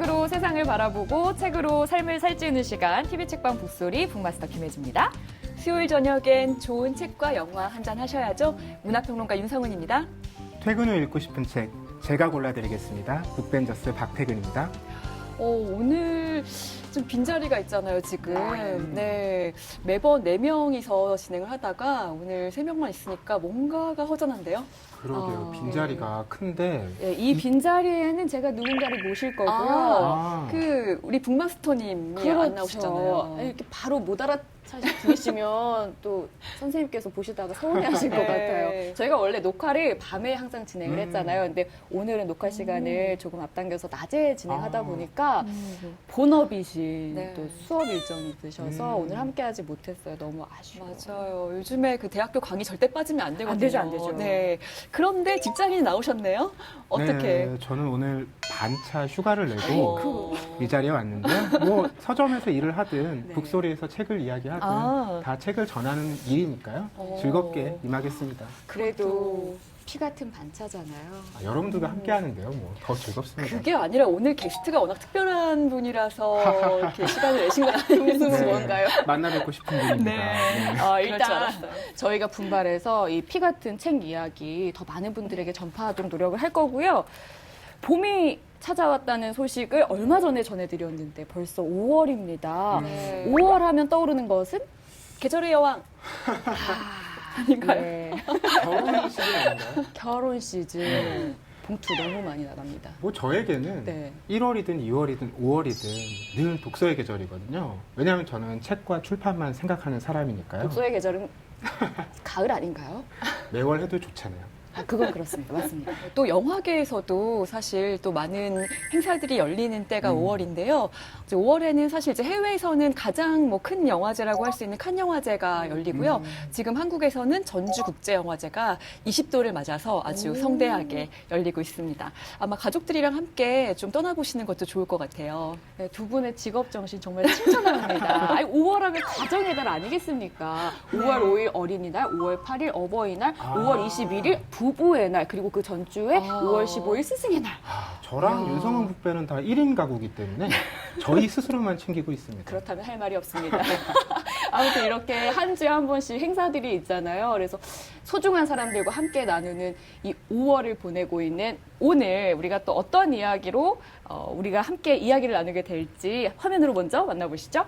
책으로 세상을 바라보고 책으로 삶을 살찌우는 시간 TV 책방 북소리 북마스터 김혜주입니다. 수요일 저녁엔 좋은 책과 영화 한잔 하셔야죠. 문화평론가 윤성은입니다. 퇴근 후 읽고 싶은 책 제가 골라드리겠습니다. 북벤저스 박태근입니다. 오늘 좀 빈자리가 있잖아요, 지금. 네. 매번 4명이서 진행을 하다가 오늘 3명만 있으니까 뭔가가 허전한데요? 그러게요. 빈자리가 큰데. 네, 이 빈자리에는 제가 누군가를 모실 거고요. 우리 북마스터님이 안 나오셨잖아요. 아니, 이렇게 바로 못 알아차리시면 또 선생님께서 보시다가 서운해하실 것 같아요. 저희가 원래 녹화를 밤에 항상 진행을 했잖아요. 근데 오늘은 녹화 시간을 조금 앞당겨서 낮에 진행하다 보니까 본업이신 네. 또 수업 일정이 있으셔서 오늘 함께하지 못했어요. 너무 아쉬워요. 맞아요. 요즘에 그 대학교 강의 절대 빠지면 안 되거든요. 안 되죠, 안 되죠. 네. 그런데 직장인이 나오셨네요? 어떻게? 네, 저는 오늘 반차 휴가를 내고 어. 이 자리에 왔는데 뭐 서점에서 일을 하든 네. 북소리에서 책을 이야기하든 아. 다 책을 전하는 일이니까요. 즐겁게 임하겠습니다. 그래도 피 같은 반차잖아요. 여러분들과 함께 하는데요. 뭐 더 즐겁습니다. 그게 아니라 오늘 게스트가 워낙 특별한 분이라서 이렇게 시간을 내신 건 아니면서 네. 뭔가요? 만나 뵙고 싶은 분입니다. 네. 네. 그럴 줄 일단 알았어요. 저희가 분발해서 이 피 같은 책 이야기 더 많은 분들에게 전파하도록 노력을 할 거고요. 봄이 찾아왔다는 소식을 얼마 전에 전해드렸는데 벌써 5월입니다. 네. 5월 하면 떠오르는 것은? 계절의 여왕. 아닌가요? 네. 결혼 시즌 아닌가요? 결혼 시즌 봉투 너무 많이 나갑니다. 뭐 저에게는 네. 1월이든 2월이든 5월이든 늘 독서의 계절이거든요. 왜냐하면 저는 책과 출판만 생각하는 사람이니까요. 독서의 계절은 가을 아닌가요? 매월 해도 좋잖아요. 아, 그건 그렇습니다. 맞습니다. 또 영화계에서도 사실 또 많은 행사들이 열리는 때가 5월인데요. 이제 5월에는 사실 이제 해외에서는 가장 뭐 큰 영화제라고 할 수 있는 칸 영화제가 열리고요. 지금 한국에서는 전주국제영화제가 20도를 맞아서 아주 성대하게 열리고 있습니다. 아마 가족들이랑 함께 좀 떠나보시는 것도 좋을 것 같아요. 네, 두 분의 직업 정신 정말 칭찬합니다. 아니, 5월 하면 가정의 달 아니겠습니까? 5월 5일 어린이날, 5월 8일 어버이날, 5월 21일 부부의 날, 그리고 그 전주에 5월 15일 스승의 날. 저랑 윤성은 북배는 다 1인 가구이기 때문에 저희 스스로만 챙기고 있습니다. 그렇다면 할 말이 없습니다. 아무튼 이렇게 한 주에 한 번씩 행사들이 있잖아요. 그래서 소중한 사람들과 함께 나누는 이 5월을 보내고 있는 오늘 우리가 또 어떤 이야기로 우리가 함께 이야기를 나누게 될지 화면으로 먼저 만나보시죠.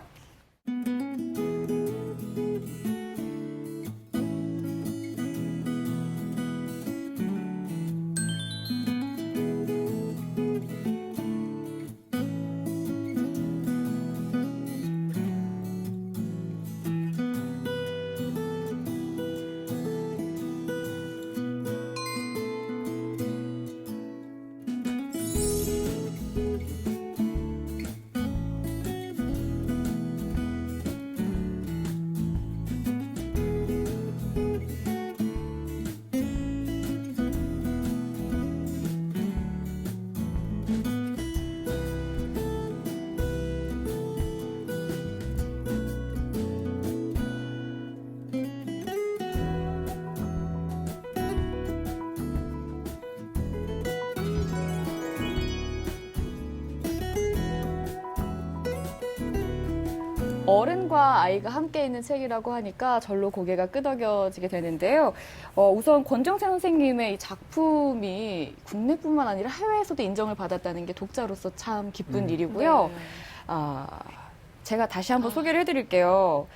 어른과 아이가 함께 있는 책이라고 하니까 절로 고개가 끄덕여지게 되는데요. 우선 권정세 선생님의 이 작품이 국내뿐만 아니라 해외에서도 인정을 받았다는 게 독자로서 참 기쁜 일이고요. 제가 다시 한번 소개를 해드릴게요.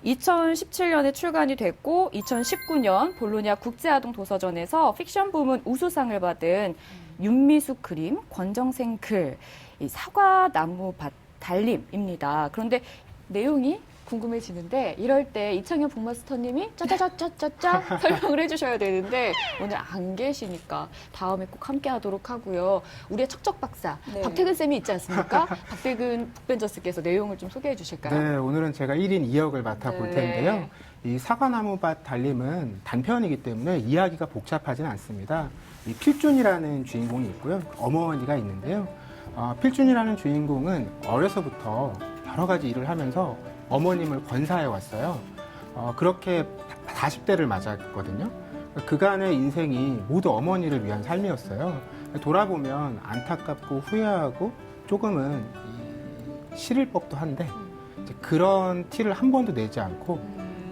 2017년에 출간이 됐고 2019년 볼로냐 국제아동도서전에서 픽션 부문 우수상을 받은 윤미숙 그림, 권정생 글, 이 사과나무밭 달림입니다. 그런데 내용이 궁금해지는데 이럴 때 이창현 북마스터님이 짜자자자자자 설명을 해주셔야 되는데 오늘 안 계시니까 다음에 꼭 함께 하도록 하고요. 우리의 척척 박사 네. 박태근 쌤이 있지 않습니까? 박태근 북벤저스께서 내용을 좀 소개해 주실까요? 네, 오늘은 제가 1인 2역을 맡아볼 네. 텐데요. 이 사과나무밭 달림은 단편이기 때문에 이야기가 복잡하진 않습니다. 이 필준이라는 주인공이 있고요. 어머니가 있는데요. 필준이라는 주인공은 어려서부터 여러 가지 일을 하면서 어머님을 권사해 왔어요. 그렇게 40대를 맞았거든요. 그간의 인생이 모두 어머니를 위한 삶이었어요. 돌아보면 안타깝고 후회하고 조금은 싫을 법도 한데 이제 그런 티를 한 번도 내지 않고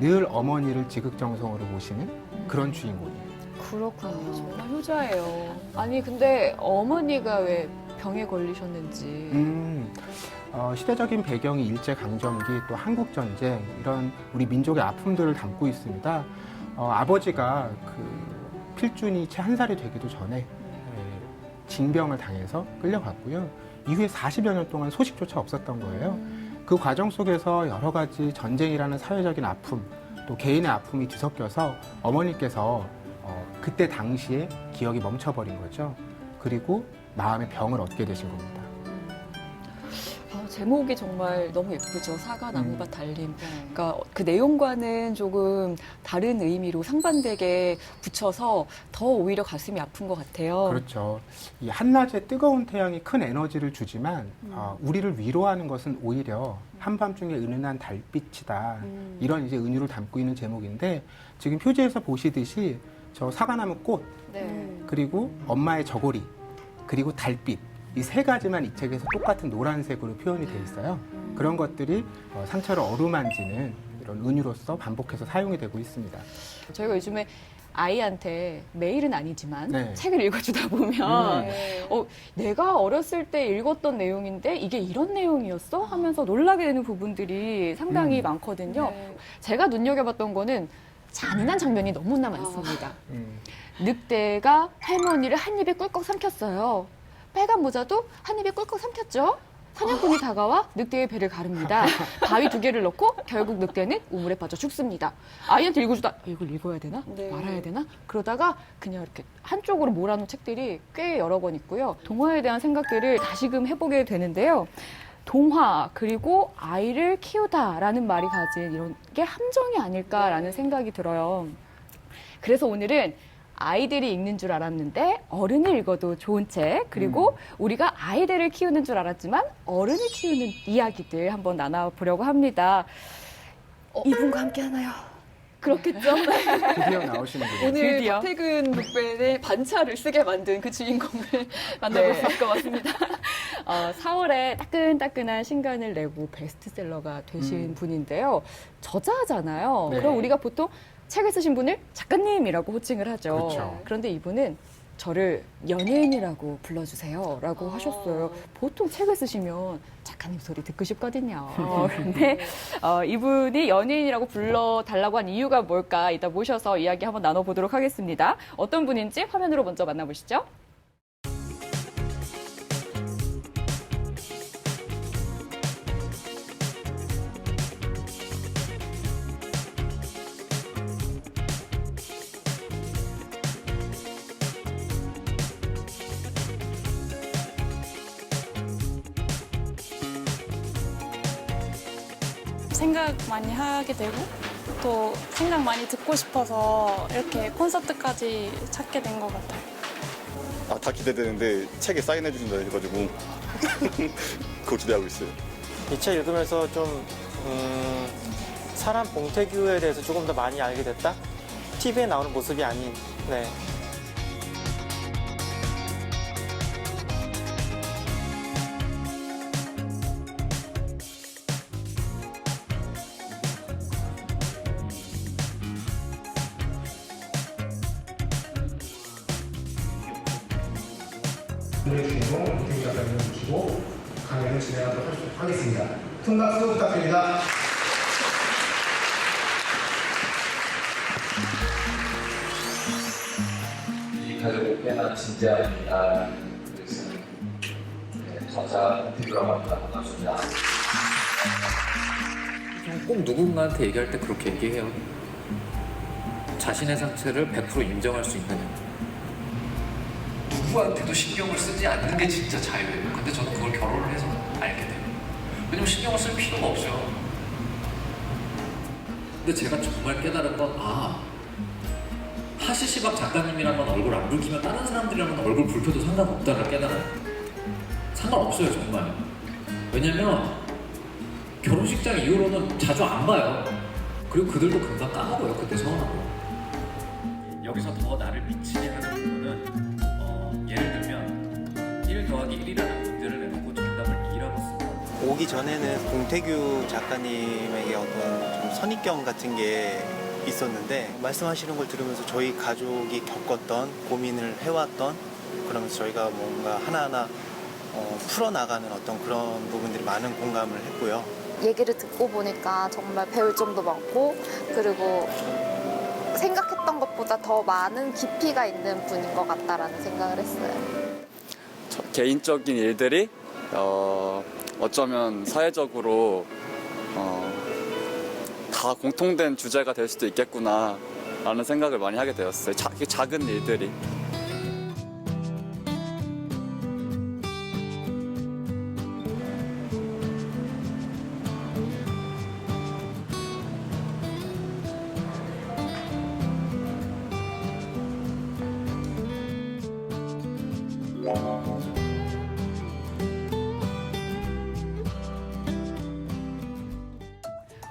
늘 어머니를 지극정성으로 모시는 그런 주인공이에요. 그렇군요. 정말 효자예요. 아니 근데 어머니가 왜 병에 걸리셨는지. 시대적인 배경이 일제강점기 또 한국전쟁 이런 우리 민족의 아픔들을 담고 있습니다. 아버지가 그 필준이 채 한 살이 되기도 전에 징병을 당해서 끌려갔고요. 이후에 40여 년 동안 소식조차 없었던 거예요. 그 과정 속에서 여러 가지 전쟁이라는 사회적인 아픔 또 개인의 아픔이 뒤섞여서 어머니께서 그때 당시에 기억이 멈춰버린 거죠. 그리고 마음의 병을 얻게 되신 겁니다. 제목이 정말 너무 예쁘죠. 사과 나무밭 달림. 그러니까 그 내용과는 조금 다른 의미로 상반되게 붙여서 더 오히려 가슴이 아픈 것 같아요. 그렇죠. 이 한낮의 뜨거운 태양이 큰 에너지를 주지만 우리를 위로하는 것은 오히려 한밤중에 은은한 달빛이다. 이런 이제 은유를 담고 있는 제목인데 지금 표지에서 보시듯이 저 사과나무 꽃 네. 그리고 엄마의 저고리 그리고 달빛 이 세 가지만 이 책에서 똑같은 노란색으로 표현이 돼 있어요. 그런 것들이 상처를 어루만지는 이런 은유로서 반복해서 사용이 되고 있습니다. 저희가 요즘에 아이한테 매일은 아니지만 네. 책을 읽어주다 보면 네. 내가 어렸을 때 읽었던 내용인데 이게 이런 내용이었어? 하면서 놀라게 되는 부분들이 상당히 많거든요. 네. 제가 눈여겨봤던 거는 잔인한 장면이 너무나 많습니다. 음. 늑대가 할머니를 한 입에 꿀꺽 삼켰어요. 빨간 모자도 한 입에 꿀꺽 삼켰죠. 사냥꾼이 다가와 늑대의 배를 가릅니다. 바위 2개를 넣고 결국 늑대는 우물에 빠져 죽습니다. 아이한테 읽어주다 이걸 읽어야 되나? 네. 말아야 되나? 그러다가 그냥 이렇게 한쪽으로 몰아놓은 책들이 꽤 여러 권 있고요. 동화에 대한 생각들을 다시금 해보게 되는데요. 동화 그리고 아이를 키우다라는 말이 가진 이런 게 함정이 아닐까라는 생각이 들어요. 그래서 오늘은 아이들이 읽는 줄 알았는데 어른이 읽어도 좋은 책 그리고 우리가 아이들을 키우는 줄 알았지만 어른을 키우는 이야기들 한번 나눠보려고 합니다. 이분과 함께 하나요? 그렇겠죠? 드디어 나오시는군요. 오늘 드디어. 박태근 북벤의 반차를 쓰게 만든 그 주인공을 만나볼 네. 수 있을 것 같습니다. 4월에 따끈따끈한 신간을 내고 베스트셀러가 되신 분인데요. 저자잖아요. 네. 그럼 우리가 보통 책을 쓰신 분을 작가님이라고 호칭을 하죠. 그렇죠. 그런데 이분은 저를 연예인이라고 불러주세요 라고 하셨어요. 보통 책을 쓰시면 작가님 소리 듣고 싶거든요. 그런데 이분이 연예인이라고 불러달라고 한 이유가 뭘까 이따 모셔서 이야기 한번 나눠보도록 하겠습니다. 어떤 분인지 화면으로 먼저 만나보시죠. 생각 많이 하게 되고 또 생각 많이 듣고 싶어서 이렇게 콘서트까지 찾게 된 것 같아요. 다 기대되는데 책에 사인해 주신다 해가지고 그거 기대하고 있어요. 이 책 읽으면서 좀 사람 봉태규에 대해서 조금 더 많이 알게 됐다? TV에 나오는 모습이 아닌 네. 오늘의 주인공 김태규 작가님을 모시고 강연을 진행하도록 하겠습니다. 큰 박수 부탁드립니다. 이 가족을 꽤나 진지합니다. 그래서 저자 김태규라고 합니다. 반갑습니다. 꼭 누군가한테 얘기할 때 그렇게 얘기해요. 자신의 상태를 100% 인정할 수 있느냐. 누구한테도 신경을 쓰지 않는 게 진짜 자유예요. 근데 저는 그걸 결혼을 해서 알게 돼요. 왜냐면 신경을 쓸 필요가 없어요. 근데 제가 정말 깨달은 건 하시시박 작가님이랑만 얼굴 안 붉히면 다른 사람들이랑은 얼굴 붉혀도 상관없다를 깨달아요. 상관없어요 정말. 왜냐면 결혼식장 이후로는 자주 안 봐요. 그리고 그들도 금방 까먹어요. 그때 서운하고. 여기서 더 나를 미치게 하는 부분은 예를 들면 1 더하기 1이라는 문제를 내놓고 정답을 오기 전에는 봉태규 작가님에게 어떤 좀 선입견 같은 게 있었는데 말씀하시는 걸 들으면서 저희 가족이 겪었던 고민을 해왔던 그러면서 저희가 뭔가 하나하나 풀어나가는 어떤 그런 부분들이 많은 공감을 했고요. 얘기를 듣고 보니까 정말 배울 점도 많고 그리고 생각했던 것보다 더 많은 깊이가 있는 분인 것 같다라는 생각을 했어요. 개인적인 일들이 어쩌면 사회적으로 다 공통된 주제가 될 수도 있겠구나 라는 생각을 많이 하게 되었어요. 작은 일들이.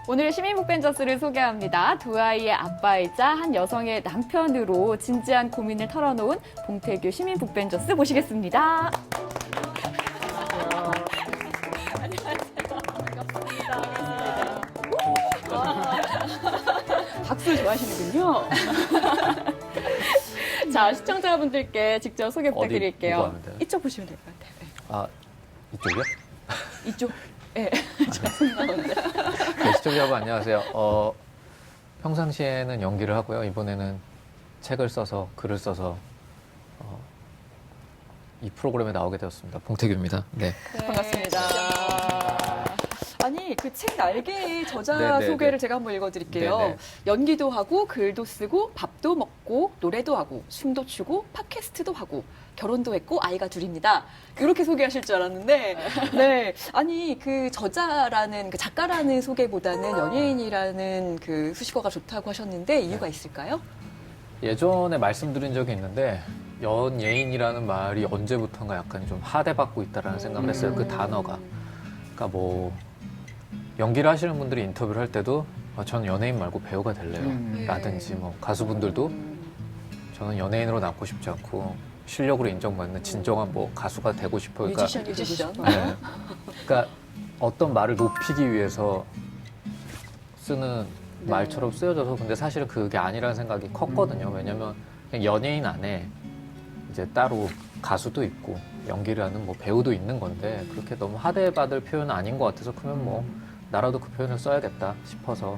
오늘 시민 북벤저스를 소개합니다. 두 아이의 아빠이자 한 여성의 남편으로 진지한 고민을 털어놓은 봉태규 시민 북벤저스 모시겠습니다. 박수 좋아하시는군요. 자, 시청자분들께 직접 소개 부탁드릴게요. 이쪽 보시면 될 것 같아요. 네. 아, 이쪽이요? 이쪽. 네. 죄송합니다. 네, 시청자 여러분 안녕하세요. 평상시에는 연기를 하고요. 이번에는 책을 써서 글을 써서 이 프로그램에 나오게 되었습니다. 봉태규입니다. 네. 반갑습니다. 아니, 그 책 날개의 저자 네네네. 소개를 제가 한번 읽어드릴게요. 네네. 연기도 하고, 글도 쓰고, 밥도 먹고, 노래도 하고, 춤도 추고, 팟캐스트도 하고, 결혼도 했고, 아이가 둘입니다. 이렇게 소개하실 줄 알았는데, 네. 아니, 그 저자라는, 그 작가라는 소개보다는 연예인이라는 그 수식어가 좋다고 하셨는데, 이유가 있을까요? 예전에 말씀드린 적이 있는데 연예인이라는 말이 언제부턴가 약간 좀 하대받고 있다라는 생각을 했어요. 그 단어가. 그러니까 뭐 연기를 하시는 분들이 인터뷰를 할 때도 저는 연예인 말고 배우가 될래요. 라든지 뭐 가수분들도 저는 연예인으로 남고 싶지 않고 실력으로 인정받는 진정한 뭐 가수가 되고 싶어요. 그러니까, 뮤지션. 네. 그러니까 어떤 말을 높이기 위해서 쓰는 말처럼 쓰여져서 근데 사실은 그게 아니라는 생각이 컸거든요. 왜냐면 그냥 연예인 안에 이제 따로 가수도 있고 연기를 하는 뭐 배우도 있는 건데 그렇게 너무 하대받을 표현은 아닌 것 같아서 그러면 뭐 나라도 그 표현을 써야겠다 싶어서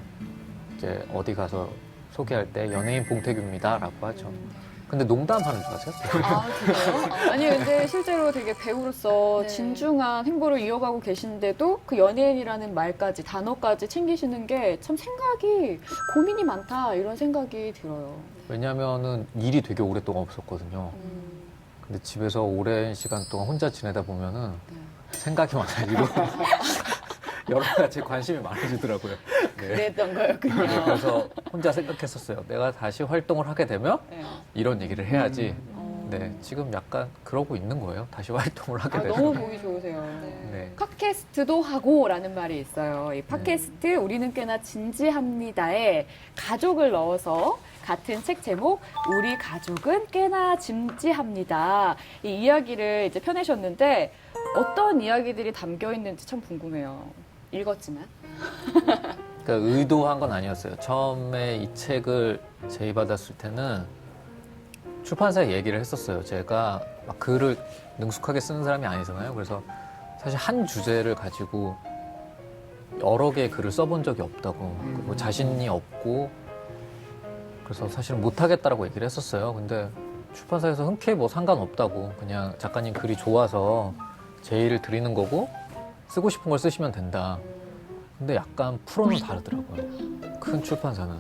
이제 어디 가서 소개할 때 연예인 봉태규입니다라고 하죠. 근데 농담하는 줄 아세요? 아, 그래요? 아니, 근데 실제로 되게 배우로서 진중한 행보를 이어가고 계신데도 그 연예인이라는 말까지, 단어까지 챙기시는 게 참 생각이, 고민이 많다, 이런 생각이 들어요. 왜냐면은 일이 되게 오랫동안 없었거든요. 근데 집에서 오랜 시간 동안 혼자 지내다 보면은 생각이 많아지고 여러 가지 관심이 많아지더라고요. 네. 그랬던 거였군요. 네, 그래서 혼자 생각했었어요. 내가 다시 활동을 하게 되면 이런 얘기를 해야지. 네, 지금 약간 그러고 있는 거예요. 다시 활동을 하게 되면. 너무 보기 좋으세요. 네. 팟캐스트도 하고라는 말이 있어요. 이 팟캐스트 우리는 꽤나 진지합니다에 가족을 넣어서 같은 책 제목 우리 가족은 꽤나 진지합니다. 이 이야기를 이제 펴내셨는데 어떤 이야기들이 담겨 있는지 참 궁금해요. 읽었지만. 그러니까 의도한 건 아니었어요. 처음에 이 책을 제의받았을 때는 출판사에 얘기를 했었어요. 제가 막 글을 능숙하게 쓰는 사람이 아니잖아요. 그래서 사실 한 주제를 가지고 여러 개의 글을 써본 적이 없다고. 뭐 자신이 없고 그래서 사실 못하겠다라고 얘기를 했었어요. 근데 출판사에서 흔쾌히 뭐 상관없다고 그냥 작가님 글이 좋아서 제의를 드리는 거고 쓰고 싶은 걸 쓰시면 된다. 근데 약간 프로는 다르더라고요. 큰 출판사는.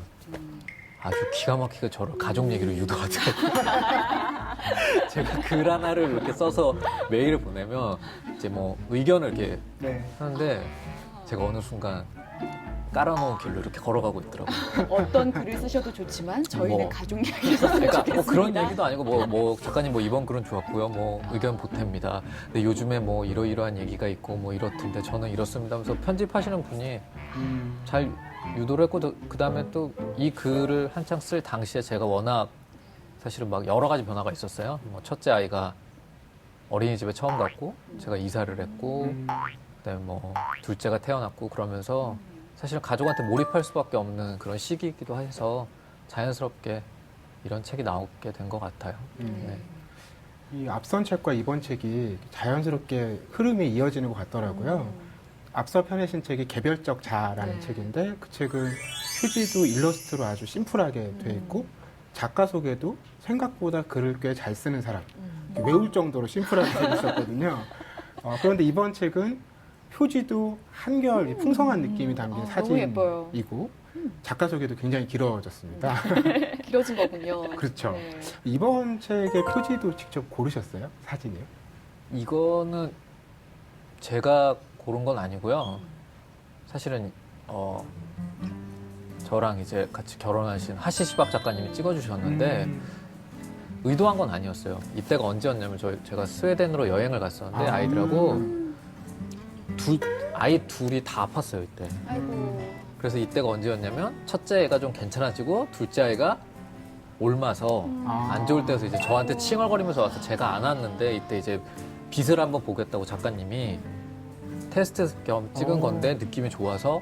아주 기가 막히게 저를 가족 얘기로 유도하더라고요. 제가 글 하나를 이렇게 써서 메일을 보내면 이제 뭐 의견을 이렇게 하는데 제가 어느 순간 깔아놓은 길로 이렇게 걸어가고 있더라고요. 어떤 글을 쓰셔도 좋지만 저희는 뭐, 가족 이야기를 썼으면 그러니까 좋겠습니다. 뭐 그런 얘기도 아니고 뭐 작가님 뭐 이번 글은 좋았고요. 뭐 의견 보탭니다. 근데 요즘에 뭐 이러이러한 얘기가 있고 뭐 이렇던데 저는 이렇습니다 하면서 편집하시는 분이 잘 유도를 했고 그 다음에 또 이 글을 한창 쓸 당시에 제가 워낙 사실은 막 여러 가지 변화가 있었어요. 뭐 첫째 아이가 어린이집에 처음 갔고 제가 이사를 했고 그다음에 뭐 둘째가 태어났고 그러면서 사실은 가족한테 몰입할 수밖에 없는 그런 시기이기도 해서 자연스럽게 이런 책이 나오게 된 것 같아요. 네. 이 앞선 책과 이번 책이 자연스럽게 흐름이 이어지는 것 같더라고요. 앞서 펴내신 책이 개별적 자라는 책인데 그 책은 표지도 일러스트로 아주 심플하게 돼 있고 작가 소개도 생각보다 글을 꽤 잘 쓰는 사람, 외울 정도로 심플하게 돼 있었거든요. 그런데 이번 책은 표지도 한결 풍성한 느낌이 담긴 사진이고 작가 소개도 굉장히 길어졌습니다. 길어진 거군요. 그렇죠. 네. 이번 책의 표지도 직접 고르셨어요? 사진이요? 이거는 제가 고른 건 아니고요. 사실은 저랑 이제 같이 결혼하신 하시시박 작가님이 찍어주셨는데 의도한 건 아니었어요. 이때가 언제였냐면 제가 스웨덴으로 여행을 갔었는데 아이들하고 아이 둘이 다 아팠어요 이때. 아이고. 그래서 이때가 언제였냐면 첫째 애가 좀 괜찮아지고 둘째 아이가 옮아서 안 좋을 때여서 이제 저한테 칭얼거리면서 와서 제가 안 왔는데 이때 이제 빛을 한번 보겠다고 작가님이 테스트 겸 찍은 건데 느낌이 좋아서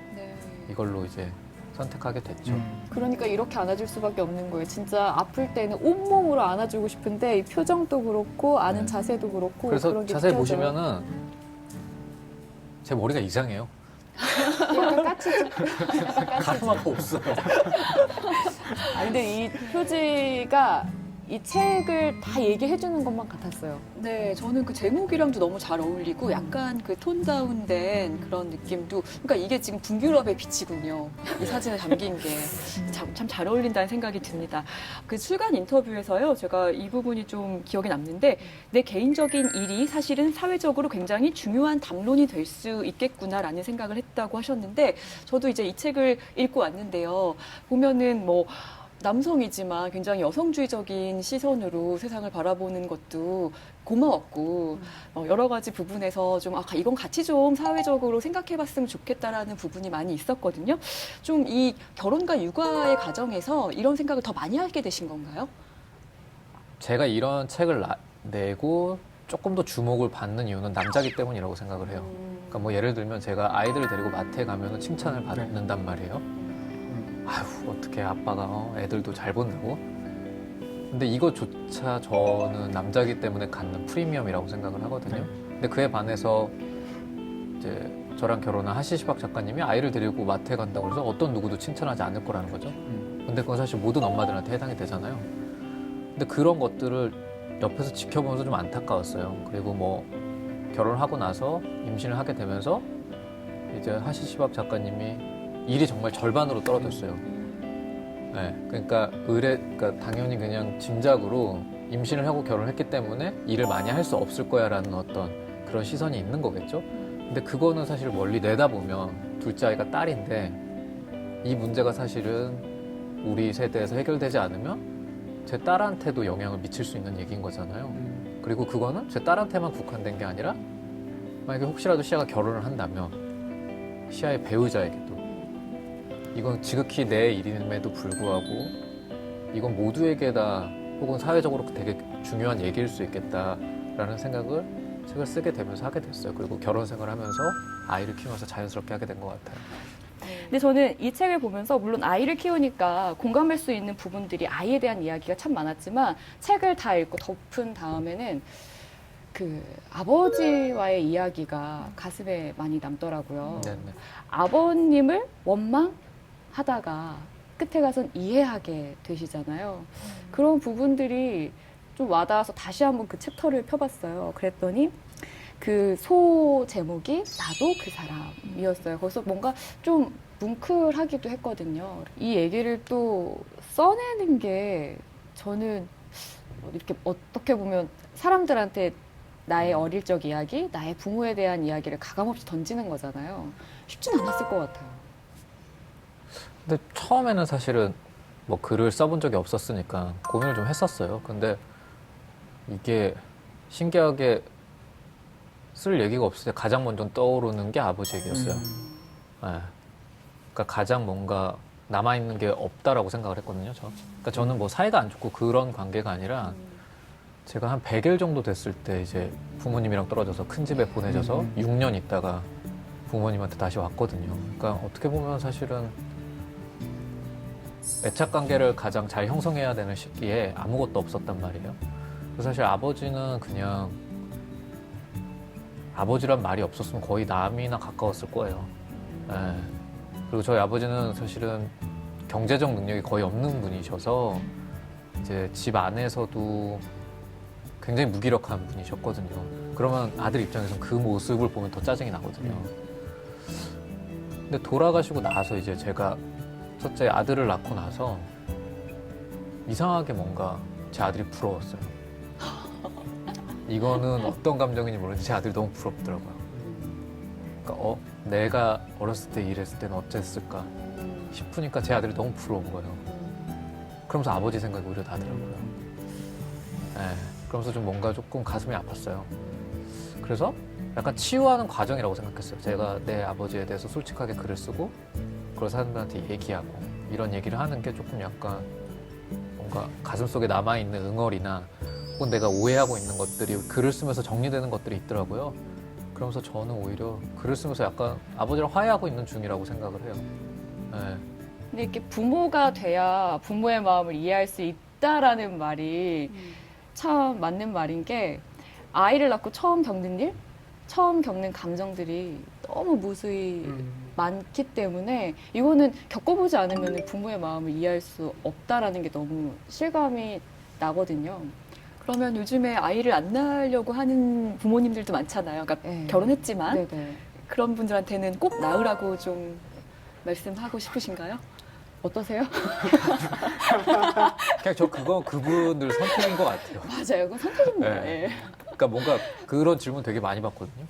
이걸로 이제 선택하게 됐죠. 그러니까 이렇게 안아줄 수밖에 없는 거예요. 진짜 아플 때는 온몸으로 안아주고 싶은데 이 표정도 그렇고 아는 자세도 그렇고 그래서 그런 게 자세히 느껴져요. 보시면은 제 머리가 이상해요. 약간 까치지. 가르마가 없어요. 아 근데 이 표지가 이 책을 다 얘기해 주는 것만 같았어요. 네, 저는 그 제목이랑도 너무 잘 어울리고 약간 그 톤 다운된 그런 느낌도, 그러니까 이게 지금 북유럽의 빛이군요. 이 사진에 담긴 게 참 잘 어울린다는 생각이 듭니다. 그 출간 인터뷰에서요, 제가 이 부분이 좀 기억에 남는데, 내 개인적인 일이 사실은 사회적으로 굉장히 중요한 담론이 될 수 있겠구나라는 생각을 했다고 하셨는데, 저도 이제 이 책을 읽고 왔는데요. 보면은 뭐 남성이지만 굉장히 여성주의적인 시선으로 세상을 바라보는 것도 고마웠고 여러 가지 부분에서 좀 이건 같이 좀 사회적으로 생각해봤으면 좋겠다라는 부분이 많이 있었거든요. 좀 이 결혼과 육아의 과정에서 이런 생각을 더 많이 하게 되신 건가요? 제가 이런 책을 내고 조금 더 주목을 받는 이유는 남자기 때문이라고 생각을 해요. 그러니까 뭐 예를 들면 제가 아이들을 데리고 마트에 가면 칭찬을 받는단 말이에요. 아휴, 어떻게 아빠가 애들도 잘 본다고? 근데 이거조차 저는 남자기 때문에 갖는 프리미엄이라고 생각을 하거든요. 근데 그에 반해서 이제 저랑 결혼한 하시시박 작가님이 아이를 데리고 마트에 간다고 해서 어떤 누구도 칭찬하지 않을 거라는 거죠. 근데 그건 사실 모든 엄마들한테 해당이 되잖아요. 근데 그런 것들을 옆에서 지켜보면서 좀 안타까웠어요. 그리고 뭐 결혼하고 나서 임신을 하게 되면서 이제 하시시박 작가님이 일이 정말 절반으로 떨어졌어요. 네, 그러니까 당연히 그냥 짐작으로 임신을 하고 결혼했기 때문에 일을 많이 할 수 없을 거야라는 어떤 그런 시선이 있는 거겠죠. 근데 그거는 사실 멀리 내다보면 둘째 아이가 딸인데 이 문제가 사실은 우리 세대에서 해결되지 않으면 제 딸한테도 영향을 미칠 수 있는 얘기인 거잖아요. 그리고 그거는 제 딸한테만 국한된 게 아니라 만약에 혹시라도 시아가 결혼을 한다면 시아의 배우자에게도 이건 지극히 내 일임에도 불구하고 이건 모두에게 다 혹은 사회적으로 되게 중요한 얘기일 수 있겠다라는 생각을 책을 쓰게 되면서 하게 됐어요. 그리고 결혼 생활하면서 아이를 키우면서 자연스럽게 하게 된 것 같아요. 근데 저는 이 책을 보면서 물론 아이를 키우니까 공감할 수 있는 부분들이 아이에 대한 이야기가 참 많았지만 책을 다 읽고 덮은 다음에는 그 아버지와의 이야기가 가슴에 많이 남더라고요. 네네. 아버님을 원망하다가 끝에 가선 이해하게 되시잖아요. 그런 부분들이 좀 와닿아서 다시 한번 그 챕터를 펴봤어요. 그랬더니 그 소 제목이 나도 그 사람이었어요. 거기서 뭔가 좀 뭉클하기도 했거든요. 이 얘기를 또 써내는 게 저는 이렇게 어떻게 보면 사람들한테 나의 어릴 적 이야기, 나의 부모에 대한 이야기를 가감없이 던지는 거잖아요. 쉽진 않았을 것 같아요. 근데 처음에는 사실은 뭐 글을 써본 적이 없었으니까 고민을 좀 했었어요. 근데 이게 신기하게 쓸 얘기가 없을 때 가장 먼저 떠오르는 게 아버지 얘기였어요. 네. 그러니까 가장 뭔가 남아있는 게 없다라고 생각을 했거든요. 그러니까 저는 뭐 사이가 안 좋고 그런 관계가 아니라 제가 한 100일 정도 됐을 때 이제 부모님이랑 떨어져서 큰 집에 보내져서 6년 있다가 부모님한테 다시 왔거든요. 그러니까 어떻게 보면 사실은 애착 관계를 가장 잘 형성해야 되는 시기에 아무것도 없었단 말이에요. 그래서 사실 아버지는 그냥 아버지란 말이 없었으면 거의 남이나 가까웠을 거예요. 예. 그리고 저희 아버지는 사실은 경제적 능력이 거의 없는 분이셔서 이제 집 안에서도 굉장히 무기력한 분이셨거든요. 그러면 아들 입장에서는 그 모습을 보면 더 짜증이 나거든요. 근데 돌아가시고 나서 이제 제가 첫째 아들을 낳고 나서 이상하게 뭔가 제 아들이 부러웠어요. 이거는 어떤 감정인지 모르는데 제 아들이 너무 부럽더라고요. 그러니까 내가 어렸을 때 이랬을 때는 어땠을까 싶으니까 제 아들이 너무 부러운 거예요. 그러면서 아버지 생각이 오히려 나더라고요. 네, 그러면서 좀 뭔가 조금 가슴이 아팠어요. 그래서 약간 치유하는 과정이라고 생각했어요. 제가 내 아버지에 대해서 솔직하게 글을 쓰고 그걸 사람들한테 얘기하고 이런 얘기를 하는 게 조금 약간 뭔가 가슴속에 남아있는 응어리나 혹은 내가 오해하고 있는 것들이 글을 쓰면서 정리되는 것들이 있더라고요. 그러면서 저는 오히려 글을 쓰면서 약간 아버지랑 화해하고 있는 중이라고 생각을 해요. 네. 근데 이렇게 부모가 돼야 부모의 마음을 이해할 수 있다라는 말이 참 맞는 말인 게 아이를 낳고 처음 겪는 일, 처음 겪는 감정들이 너무 무수히 많기 때문에 이거는 겪어보지 않으면 부모의 마음을 이해할 수 없다라는 게 너무 실감이 나거든요. 그러면 요즘에 아이를 안 낳으려고 하는 부모님들도 많잖아요. 그러니까 네. 결혼했지만 네네. 그런 분들한테는 꼭 낳으라고 좀 말씀하고 싶으신가요? 어떠세요? 그냥 저 그분들 선택인 것 같아요. 맞아요. 그건 선택입니다. 네. 예. 그러니까 뭔가 그런 질문 되게 많이 받거든요.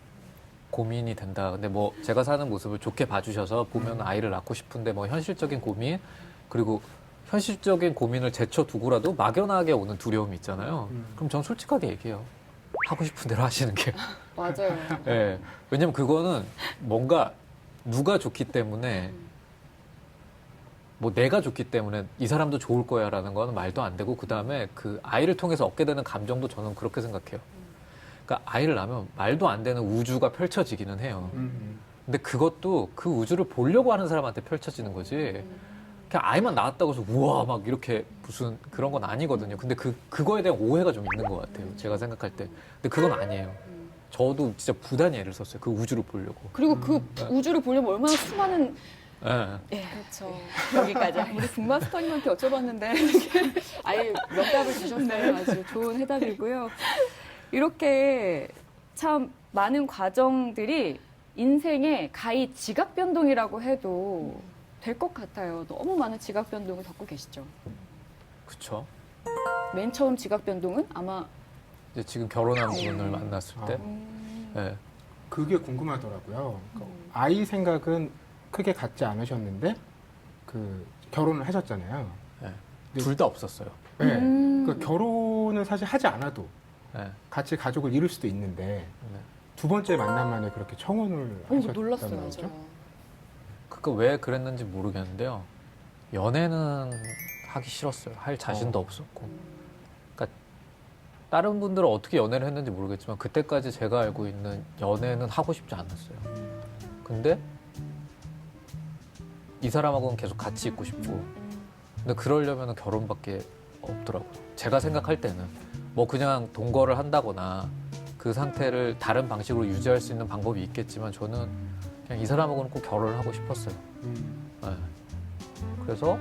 고민이 된다. 근데 뭐 제가 사는 모습을 좋게 봐주셔서 보면 아이를 낳고 싶은데 뭐 현실적인 고민 그리고 현실적인 고민을 제쳐두고라도 막연하게 오는 두려움이 있잖아요. 그럼 전 솔직하게 얘기해요. 하고 싶은 대로 하시는 게. 맞아요. 예. 왜냐면 그거는 뭔가 누가 좋기 때문에 뭐 내가 좋기 때문에 이 사람도 좋을 거야라는 거는 말도 안 되고 그다음에 그 아이를 통해서 얻게 되는 감정도 저는 그렇게 생각해요. 그러니까 아이를 낳으면 말도 안 되는 우주가 펼쳐지기는 해요. 근데 그것도 그 우주를 보려고 하는 사람한테 펼쳐지는 거지. 그냥 아이만 낳았다고 해서 우와 막 이렇게 무슨 그런 건 아니거든요. 근데 그거에 대한 오해가 좀 있는 것 같아요. 제가 생각할 때. 근데 그건 아니에요. 저도 진짜 부단히 애를 썼어요. 그 우주를 보려고. 그리고 그 우주를 보려면 얼마나 수많은 예. 예, 그렇죠. 여기까지. 우리 북마스터님한테 여쭤봤는데 아예 명답을 주셨어요. 아주 좋은 해답이고요. 이렇게 참 많은 과정들이 인생의 가히 지각 변동이라고 해도 될 것 같아요. 너무 많은 지각 변동을 겪고 계시죠. 그렇죠. 맨 처음 지각 변동은 아마 이제 지금 결혼한 분을 만났을 때. 예. 그게 궁금하더라고요. 그러니까 아이 생각은 크게 갖지 않으셨는데 그 결혼을 하셨잖아요. 둘 다 없었어요. 네. 그러니까 결혼을 사실 하지 않아도 네. 같이 가족을 이룰 수도 있는데 두 번째 만남 만에 그렇게 청혼을 하셨단 놀랐어요. 말이죠. 그거 왜 그랬는지 모르겠는데요. 연애는 하기 싫었어요. 할 자신도 없었고. 그러니까 다른 분들은 어떻게 연애를 했는지 모르겠지만 그때까지 제가 알고 있는 연애는 하고 싶지 않았어요. 근데 이 사람하고는 계속 같이 있고 싶고 근데 그러려면 결혼밖에 없더라고요. 제가 생각할 때는 뭐 그냥 동거를 한다거나 그 상태를 다른 방식으로 유지할 수 있는 방법이 있겠지만 저는 그냥 이 사람하고는 꼭 결혼을 하고 싶었어요. 네. 그래서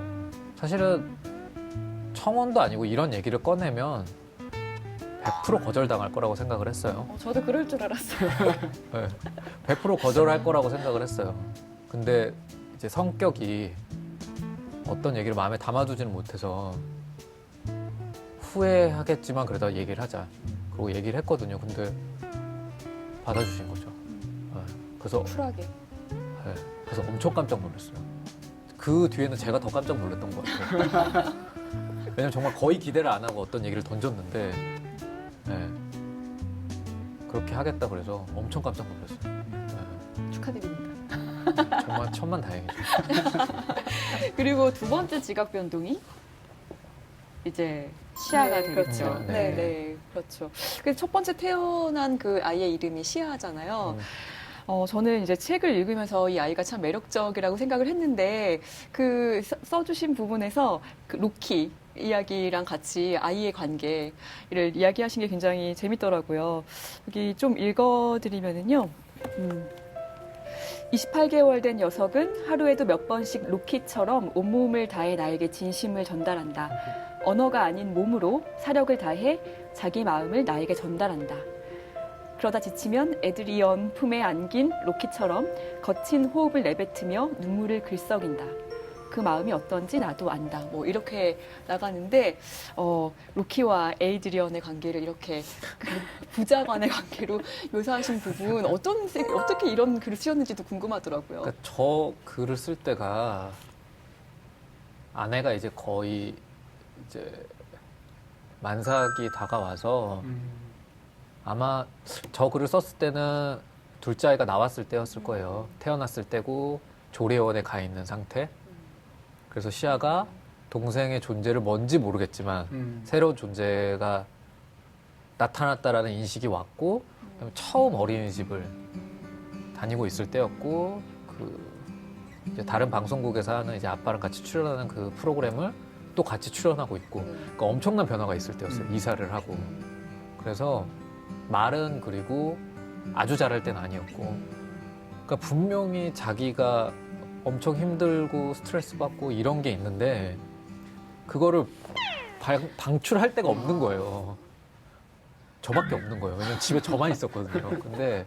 사실은 청혼도 아니고 이런 얘기를 꺼내면 100% 거절당할 거라고 생각을 했어요. 저도 그럴 줄 알았어요. 네. 100% 거절할 거라고 생각을 했어요. 근데 이제 성격이 어떤 얘기를 마음에 담아두지는 못해서 후회하겠지만 그래도 얘기를 하자. 그리고 얘기를 했거든요. 근데 받아주신 거죠. 네. 그래서 쿨하게. 네. 그래서 엄청 깜짝 놀랐어요. 그 뒤에는 제가 더 깜짝 놀랐던 것 같아요. 왜냐면 정말 거의 기대를 안 하고 어떤 얘기를 던졌는데 네. 그렇게 하겠다 그래서 엄청 깜짝 놀랐어요. 네. 축하드립니다. 정말 천만다행이죠. 그리고 두 번째 지각 변동이 이제 시아가 네, 되겠죠. 그렇죠. 네, 그렇죠. 그래서 첫 번째 태어난 그 아이의 이름이 시아잖아요. 저는 이제 책을 읽으면서 이 아이가 참 매력적이라고 생각을 했는데 그 써주신 부분에서 그 로키 이야기랑 같이 아이의 관계를 이야기하신 게 굉장히 재밌더라고요. 여기 좀 읽어드리면은요. 28개월 된 녀석은 하루에도 몇 번씩 로키처럼 온몸을 다해 나에게 진심을 전달한다. 언어가 아닌 몸으로 사력을 다해 자기 마음을 나에게 전달한다. 그러다 지치면 에드리언 품에 안긴 로키처럼 거친 호흡을 내뱉으며 눈물을 글썩인다. 그 마음이 어떤지 나도 안다. 뭐 이렇게 나가는데 로키와 에이드리언의 관계를 이렇게 그 부자 간의 관계로 묘사하신 부분 어떻게 이런 글을 쓰셨는지도 궁금하더라고요. 그러니까 저 글을 쓸 때가 아내가 이제 거의 이제 만삭이 다가와서 아마 저 글을 썼을 때는 둘째 아이가 나왔을 때였을 거예요. 태어났을 때고 조리원에 가 있는 상태. 그래서 시아가 동생의 존재를 뭔지 모르겠지만 새로운 존재가 나타났다라는 인식이 왔고 그다음에 처음 어린이집을 다니고 있을 때였고 이제 다른 방송국에서 하는 이제 아빠랑 같이 출연하는 그 프로그램을 또 같이 출연하고 있고 그러니까 엄청난 변화가 있을 때였어요. 이사를 하고 그래서 말은 그리고 아주 잘할 때는 아니었고 그러니까 분명히 자기가 엄청 힘들고 스트레스 받고 이런 게 있는데 그거를 방출할 데가 없는 거예요. 저밖에 없는 거예요. 왜냐면 집에 저만 있었거든요. 근데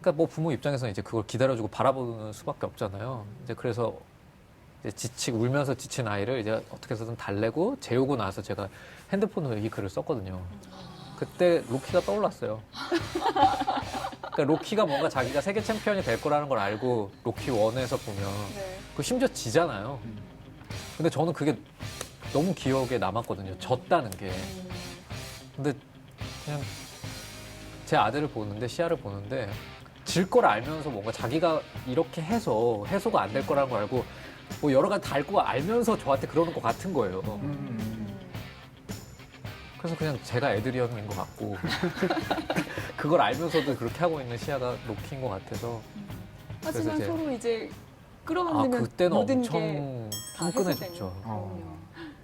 그러니까 뭐 부모 입장에서는 이제 그걸 기다려주고 바라보는 수밖에 없잖아요. 이제 그래서 이제 울면서 지친 아이를 이제 어떻게 해서든 달래고 재우고 나서 제가 핸드폰으로 이 글을 썼거든요. 그때 로키가 떠올랐어요. 그러니까 로키가 뭔가 자기가 세계 챔피언이 될 거라는 걸 알고 로키 1에서 보면 그 심지어 지잖아요. 근데 저는 그게 너무 기억에 남았거든요. 졌다는 게. 근데 그냥 제 아들을 보는데 시아를 보는데 질 걸 알면서 뭔가 자기가 이렇게 해서 해소가 안 될 거라는 걸 알고 뭐 여러 가지 다 알고 알면서 저한테 그러는 것 같은 거예요. 그래서 그냥 제가 애드리언인 것 같고 그걸 알면서도 그렇게 하고 있는 시아가 로키인 것 같아서 하지만 서로 이제 끌어안으면 그때는 모든 엄청 끈끈해졌죠.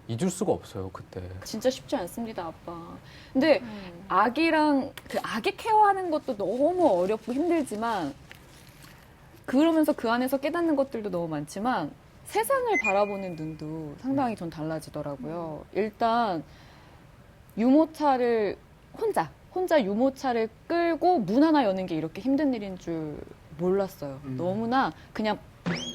잊을 수가 없어요 그때. 진짜 쉽지 않습니다, 아빠. 근데 아기랑 그 아기 케어하는 것도 너무 어렵고 힘들지만 그러면서 그 안에서 깨닫는 것들도 너무 많지만 세상을 바라보는 눈도 상당히 전 달라지더라고요. 일단 유모차를 혼자 유모차를 끌고 문 하나 여는 게 이렇게 힘든 일인 줄 몰랐어요. 너무나 그냥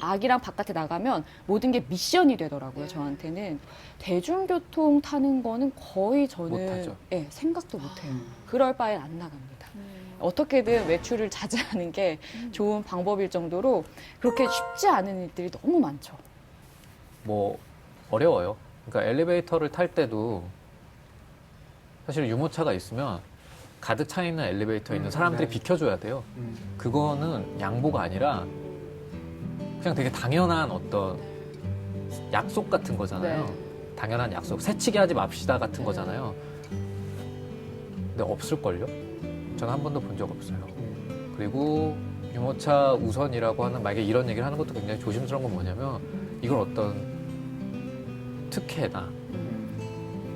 아기랑 바깥에 나가면 모든 게 미션이 되더라고요. 저한테는 대중교통 타는 거는 거의 저는 못하죠. 생각도 못해요. 그럴 바엔 안 나갑니다. 어떻게든 외출을 자제하는 게 좋은 방법일 정도로 그렇게 쉽지 않은 일들이 너무 많죠. 뭐 어려워요. 그러니까 엘리베이터를 탈 때도 사실 유모차가 있으면 가득 차 있는 엘리베이터에 있는 사람들이 비켜줘야 돼요. 그거는 양보가 아니라 그냥 되게 당연한 어떤 약속 같은 거잖아요. 당연한 약속. 새치기 하지 맙시다 같은 거잖아요. 근데 없을걸요? 저는 한 번도 본 적 없어요. 그리고 유모차 우선이라고 하는 만약에 이런 얘기를 하는 것도 굉장히 조심스러운 건 뭐냐면 이걸 어떤 특혜나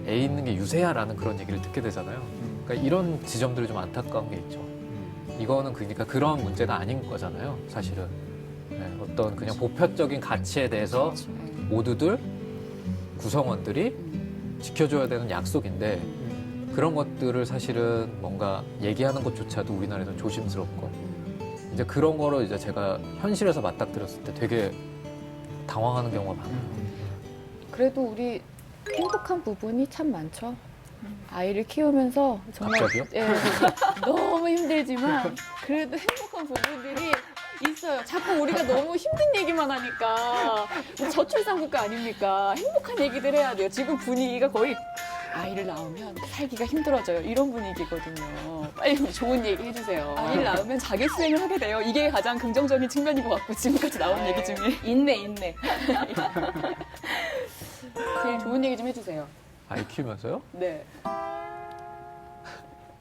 애 있는 게 유세야라는 그런 얘기를 듣게 되잖아요. 그러니까 이런 지점들이 좀 안타까운 게 있죠. 이거는 그러니까 그런 문제가 아닌 거잖아요, 사실은. 네, 어떤 그냥 보편적인 가치에 대해서 모두들 구성원들이 지켜줘야 되는 약속인데 그런 것들을 사실은 뭔가 얘기하는 것조차도 우리나라에서 조심스럽고 이제 그런 거로 이제 제가 현실에서 맞닥뜨렸을 때 되게 당황하는 경우가 많아요. 그래도 우리 행복한 부분이 참 많죠. 아이를 키우면서 정말 갑자기요? 너무 힘들지만 그래도 행복한 부분들이 있어요. 자꾸 우리가 너무 힘든 얘기만 하니까 우리 저출산 국가 아닙니까? 행복한 얘기들 해야 돼요. 지금 분위기가 거의 아이를 낳으면 살기가 힘들어져요. 이런 분위기거든요. 빨리 좋은 얘기 해주세요. 아이를 낳으면 자기수행을 하게 돼요. 이게 가장 긍정적인 측면인 것 같고 지금까지 나온 얘기 중에. 인내. 제일 좋은 얘기 좀 해주세요. 아이 키우면서요? 네.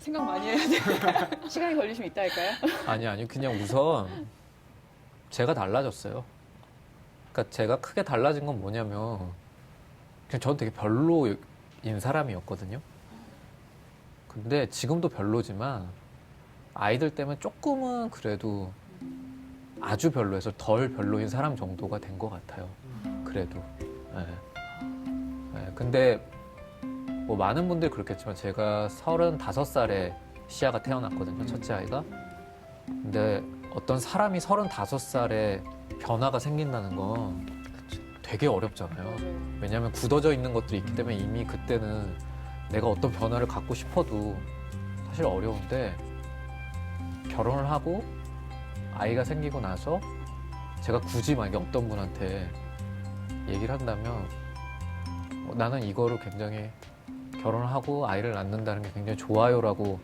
생각 많이 해야 돼요. 시간이 걸리시면 이따 할까요? 아니, 그냥 우선 제가 달라졌어요. 그러니까 제가 크게 달라진 건 뭐냐면 그냥 저는 되게 별로인 사람이었거든요. 근데 지금도 별로지만 아이들 때문에 조금은 그래도 아주 별로에서 덜 별로인 사람 정도가 된 것 같아요. 그래도. 네. 네, 근데 뭐 많은 분들이 그렇겠지만 제가 35살에 시아가 태어났거든요. 첫째 아이가. 근데 어떤 사람이 35살에 변화가 생긴다는 건 되게 어렵잖아요. 왜냐하면 굳어져 있는 것들이 있기 때문에 이미 그때는 내가 어떤 변화를 갖고 싶어도 사실 어려운데 결혼을 하고 아이가 생기고 나서 제가 굳이 만약에 어떤 분한테 얘기를 한다면 나는 이거를 굉장히 결혼을 하고 아이를 낳는다는 게 굉장히 좋아요라고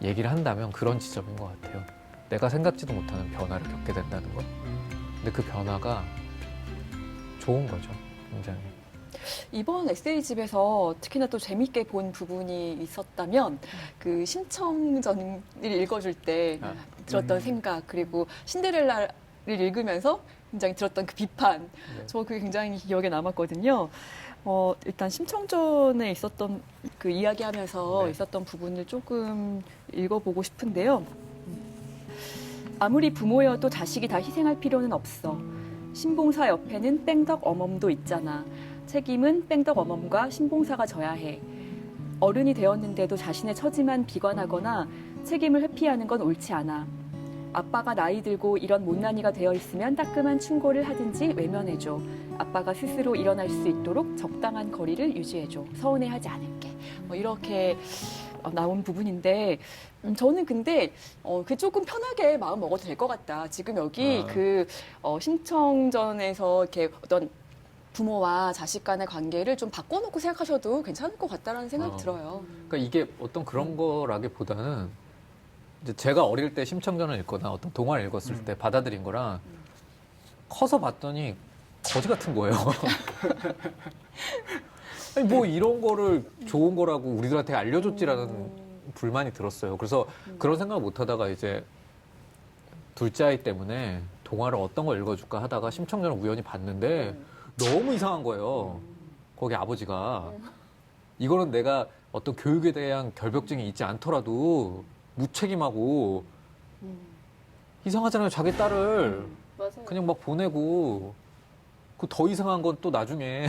얘기를 한다면 그런 지점인 것 같아요. 내가 생각지도 못하는 변화를 겪게 된다는 거. 근데 그 변화가 좋은 거죠, 굉장히. 이번 에세이집에서 특히나 또 재밌게 본 부분이 있었다면 그 심청전을 읽어줄 때 들었던 생각, 그리고 신데렐라를 읽으면서 굉장히 들었던 그 비판, 저 그게 굉장히 기억에 남았거든요. 일단 심청전에 있었던 그 이야기하면서 있었던 부분을 조금 읽어보고 싶은데요. 아무리 부모여도 자식이 다 희생할 필요는 없어. 신봉사 옆에는 뺑덕 어멈도 있잖아. 책임은 뺑덕 어멈과 신봉사가 져야 해. 어른이 되었는데도 자신의 처지만 비관하거나 책임을 회피하는 건 옳지 않아. 아빠가 나이 들고 이런 못난이가 되어 있으면 따끔한 충고를 하든지 외면해줘. 아빠가 스스로 일어날 수 있도록 적당한 거리를 유지해줘. 서운해하지 않을게. 이렇게 나온 부분인데 저는 근데 그 조금 편하게 마음 먹어도 될 것 같다. 지금 여기 그 심청전에서 이렇게 어떤 부모와 자식 간의 관계를 좀 바꿔놓고 생각하셔도 괜찮을 것 같다라는 생각이 들어요. 그러니까 이게 어떤 그런 거라기보다는 이제 제가 어릴 때 심청전을 읽거나 어떤 동화를 읽었을 때 받아들인 거랑 커서 봤더니 거지 같은 거예요. 아니 뭐 이런 거를 좋은 거라고 우리들한테 알려줬지라는 불만이 들었어요. 그래서 그런 생각을 못 하다가 이제 둘째 아이 때문에 동화를 어떤 걸 읽어줄까 하다가 심청전을 우연히 봤는데 너무 이상한 거예요. 거기 아버지가. 이거는 내가 어떤 교육에 대한 결벽증이 있지 않더라도 무책임하고 이상하잖아요. 자기 딸을 그냥 막 보내고 그 더 이상한 건 또 나중에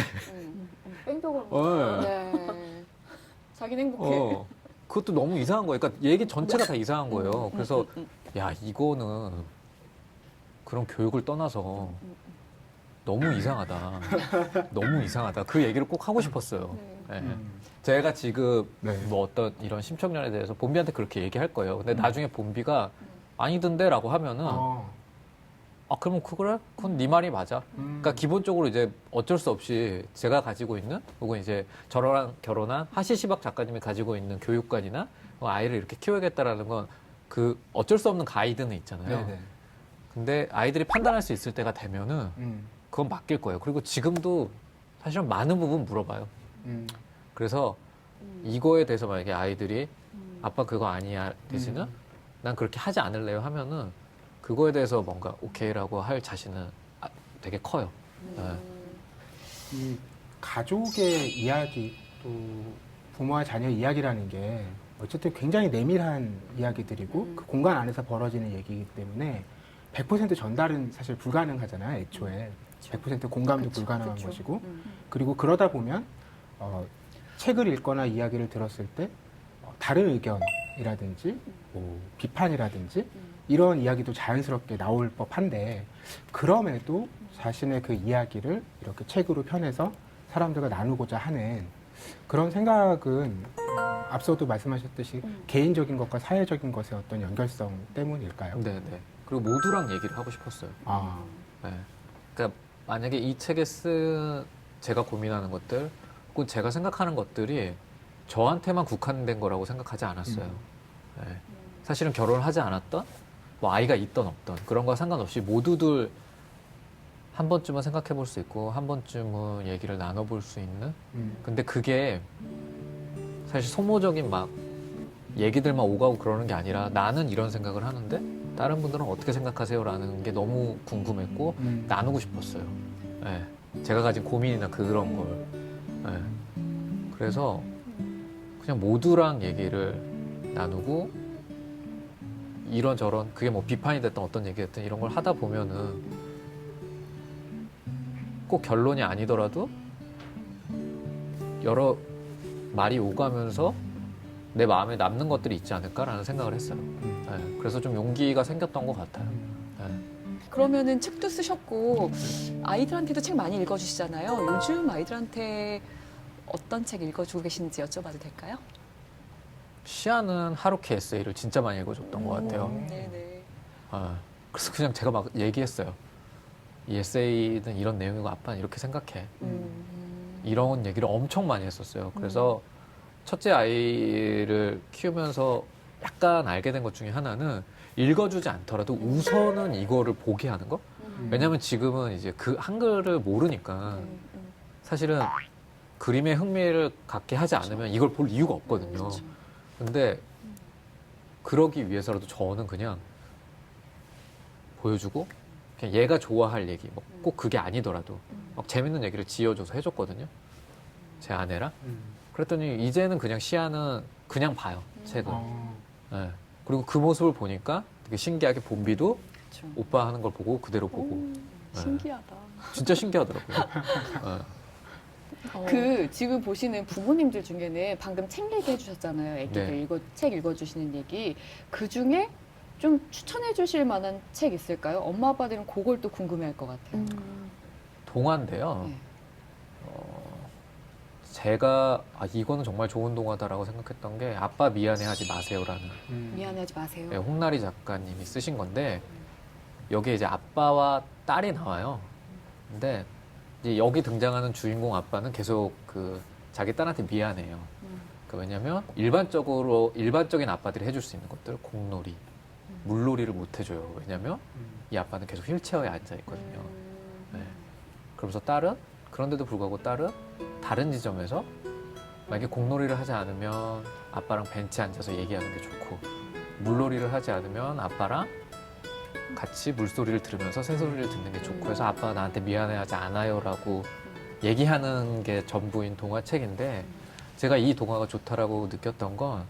뺑덕을 네. 자기는 행복해. 그것도 너무 이상한 거예요. 그러니까 얘기 전체가 다 이상한 거예요. 그래서 야 이거는 그런 교육을 떠나서 너무 이상하다. 너무 이상하다. 그 얘기를 꼭 하고 싶었어요. 네. 제가 지금 뭐 어떤 이런 심청전에 대해서 본비한테 그렇게 얘기할 거예요. 근데 나중에 본비가 아니던데 라고 하면은 그러면 그래? 그건 네 말이 맞아. 그러니까 기본적으로 이제 어쩔 수 없이 제가 가지고 있는 혹은 이제 저랑 결혼한 하시시박 작가님이 가지고 있는 교육관이나 아이를 이렇게 키워야겠다라는 건 그 어쩔 수 없는 가이드는 있잖아요. 네네. 근데 아이들이 판단할 수 있을 때가 되면은 그건 맡길 거예요. 그리고 지금도 사실은 많은 부분 물어봐요. 그래서 이거에 대해서 만약에 아이들이 아빠 그거 아니야 대신은 난 그렇게 하지 않을래요 하면은 그거에 대해서 뭔가 오케이라고 할 자신은 되게 커요. 네. 이 가족의 이야기 또 부모와 자녀의 이야기라는 게 어쨌든 굉장히 내밀한 이야기들이고 그 공간 안에서 벌어지는 얘기이기 때문에 100% 전달은 사실 불가능하잖아요. 애초에 100% 공감도 불가능한 것이고 그리고 그러다 보면 책을 읽거나 이야기를 들었을 때 다른 의견이라든지 뭐 비판이라든지 이런 이야기도 자연스럽게 나올 법한데 그럼에도 자신의 그 이야기를 이렇게 책으로 펴내서 사람들과 나누고자 하는 그런 생각은 앞서도 말씀하셨듯이 개인적인 것과 사회적인 것의 어떤 연결성 때문일까요? 네. 그리고 모두랑 얘기를 하고 싶었어요. 네. 그러니까 만약에 이 책에 쓴 제가 고민하는 것들 혹은 제가 생각하는 것들이 저한테만 국한된 거라고 생각하지 않았어요. 네. 사실은 결혼을 하지 않았던 뭐 아이가 있던 없던 그런 거와 상관없이 모두들 한 번쯤은 생각해 볼 수 있고 한 번쯤은 얘기를 나눠볼 수 있는 근데 그게 사실 소모적인 막 얘기들만 오가고 그러는 게 아니라 나는 이런 생각을 하는데 다른 분들은 어떻게 생각하세요라는 게 너무 궁금했고 나누고 싶었어요. 예. 제가 가진 고민이나 그런 걸. 예. 그래서 그냥 모두랑 얘기를 나누고 이런저런 그게 뭐 비판이 됐든 어떤 얘기됐든 이런 걸 하다 보면은 꼭 결론이 아니더라도 여러 말이 오가면서 내 마음에 남는 것들이 있지 않을까라는 생각을 했어요. 네, 그래서 좀 용기가 생겼던 것 같아요. 네. 그러면은 책도 쓰셨고 아이들한테도 책 많이 읽어주시잖아요. 요즘 아이들한테 어떤 책 읽어주고 계신지 여쭤봐도 될까요? 시아는 하루키 에세이를 진짜 많이 읽어줬던 것 같아요. 네네. 그래서 그냥 제가 막 얘기했어요. 이 에세이는 이런 내용이고 아빠는 이렇게 생각해. 이런 얘기를 엄청 많이 했었어요. 그래서 첫째 아이를 키우면서 약간 알게 된 것 중에 하나는 읽어주지 않더라도 우선은 이거를 보게 하는 거? 왜냐면 지금은 이제 그 한글을 모르니까 사실은 그림에 흥미를 갖게 하지 않으면 이걸 볼 이유가 없거든요. 근데 그러기 위해서라도 저는 그냥 보여주고 그냥 얘가 좋아할 얘기, 뭐 꼭 그게 아니더라도 막 재밌는 얘기를 지어줘서 해줬거든요. 제 아내랑. 그랬더니 이제는 그냥 시아는 그냥 봐요, 책을. 네. 그리고 그 모습을 보니까 되게 신기하게 봄비도 그쵸. 오빠 하는 걸 보고 그대로 보고. 네. 신기하다. 진짜 신기하더라고요. 네. 그 지금 보시는 부모님들 중에는 방금 책 얘기해 주셨잖아요. 애기들 네. 책 읽어주시는 얘기. 그 중에 좀 추천해 주실 만한 책 있을까요? 엄마 아빠들은 그걸 또 궁금해할 것 같아요. 동화인데요. 네. 제가 이거는 정말 좋은 동화다라고 생각했던 게 아빠 미안해하지 마세요라는 미안해하지 마세요. 네, 홍나리 작가님이 쓰신 건데 여기에 이제 아빠와 딸이 나와요. 근데 이제 여기 등장하는 주인공 아빠는 계속 그 자기 딸한테 미안해요. 왜냐면 일반적인 아빠들이 해줄 수 있는 것들, 공놀이, 물놀이를 못 해줘요. 왜냐면 이 아빠는 계속 휠체어에 앉아 있거든요. 네. 그러면서 그런데도 불구하고 딸은 다른 지점에서 만약에 공놀이를 하지 않으면 아빠랑 벤치에 앉아서 얘기하는 게 좋고 물놀이를 하지 않으면 아빠랑 같이 물소리를 들으면서 새소리를 듣는 게 좋고 해서 아빠가 나한테 미안해하지 않아요라고 얘기하는 게 전부인 동화책인데 제가 이 동화가 좋다라고 느꼈던 건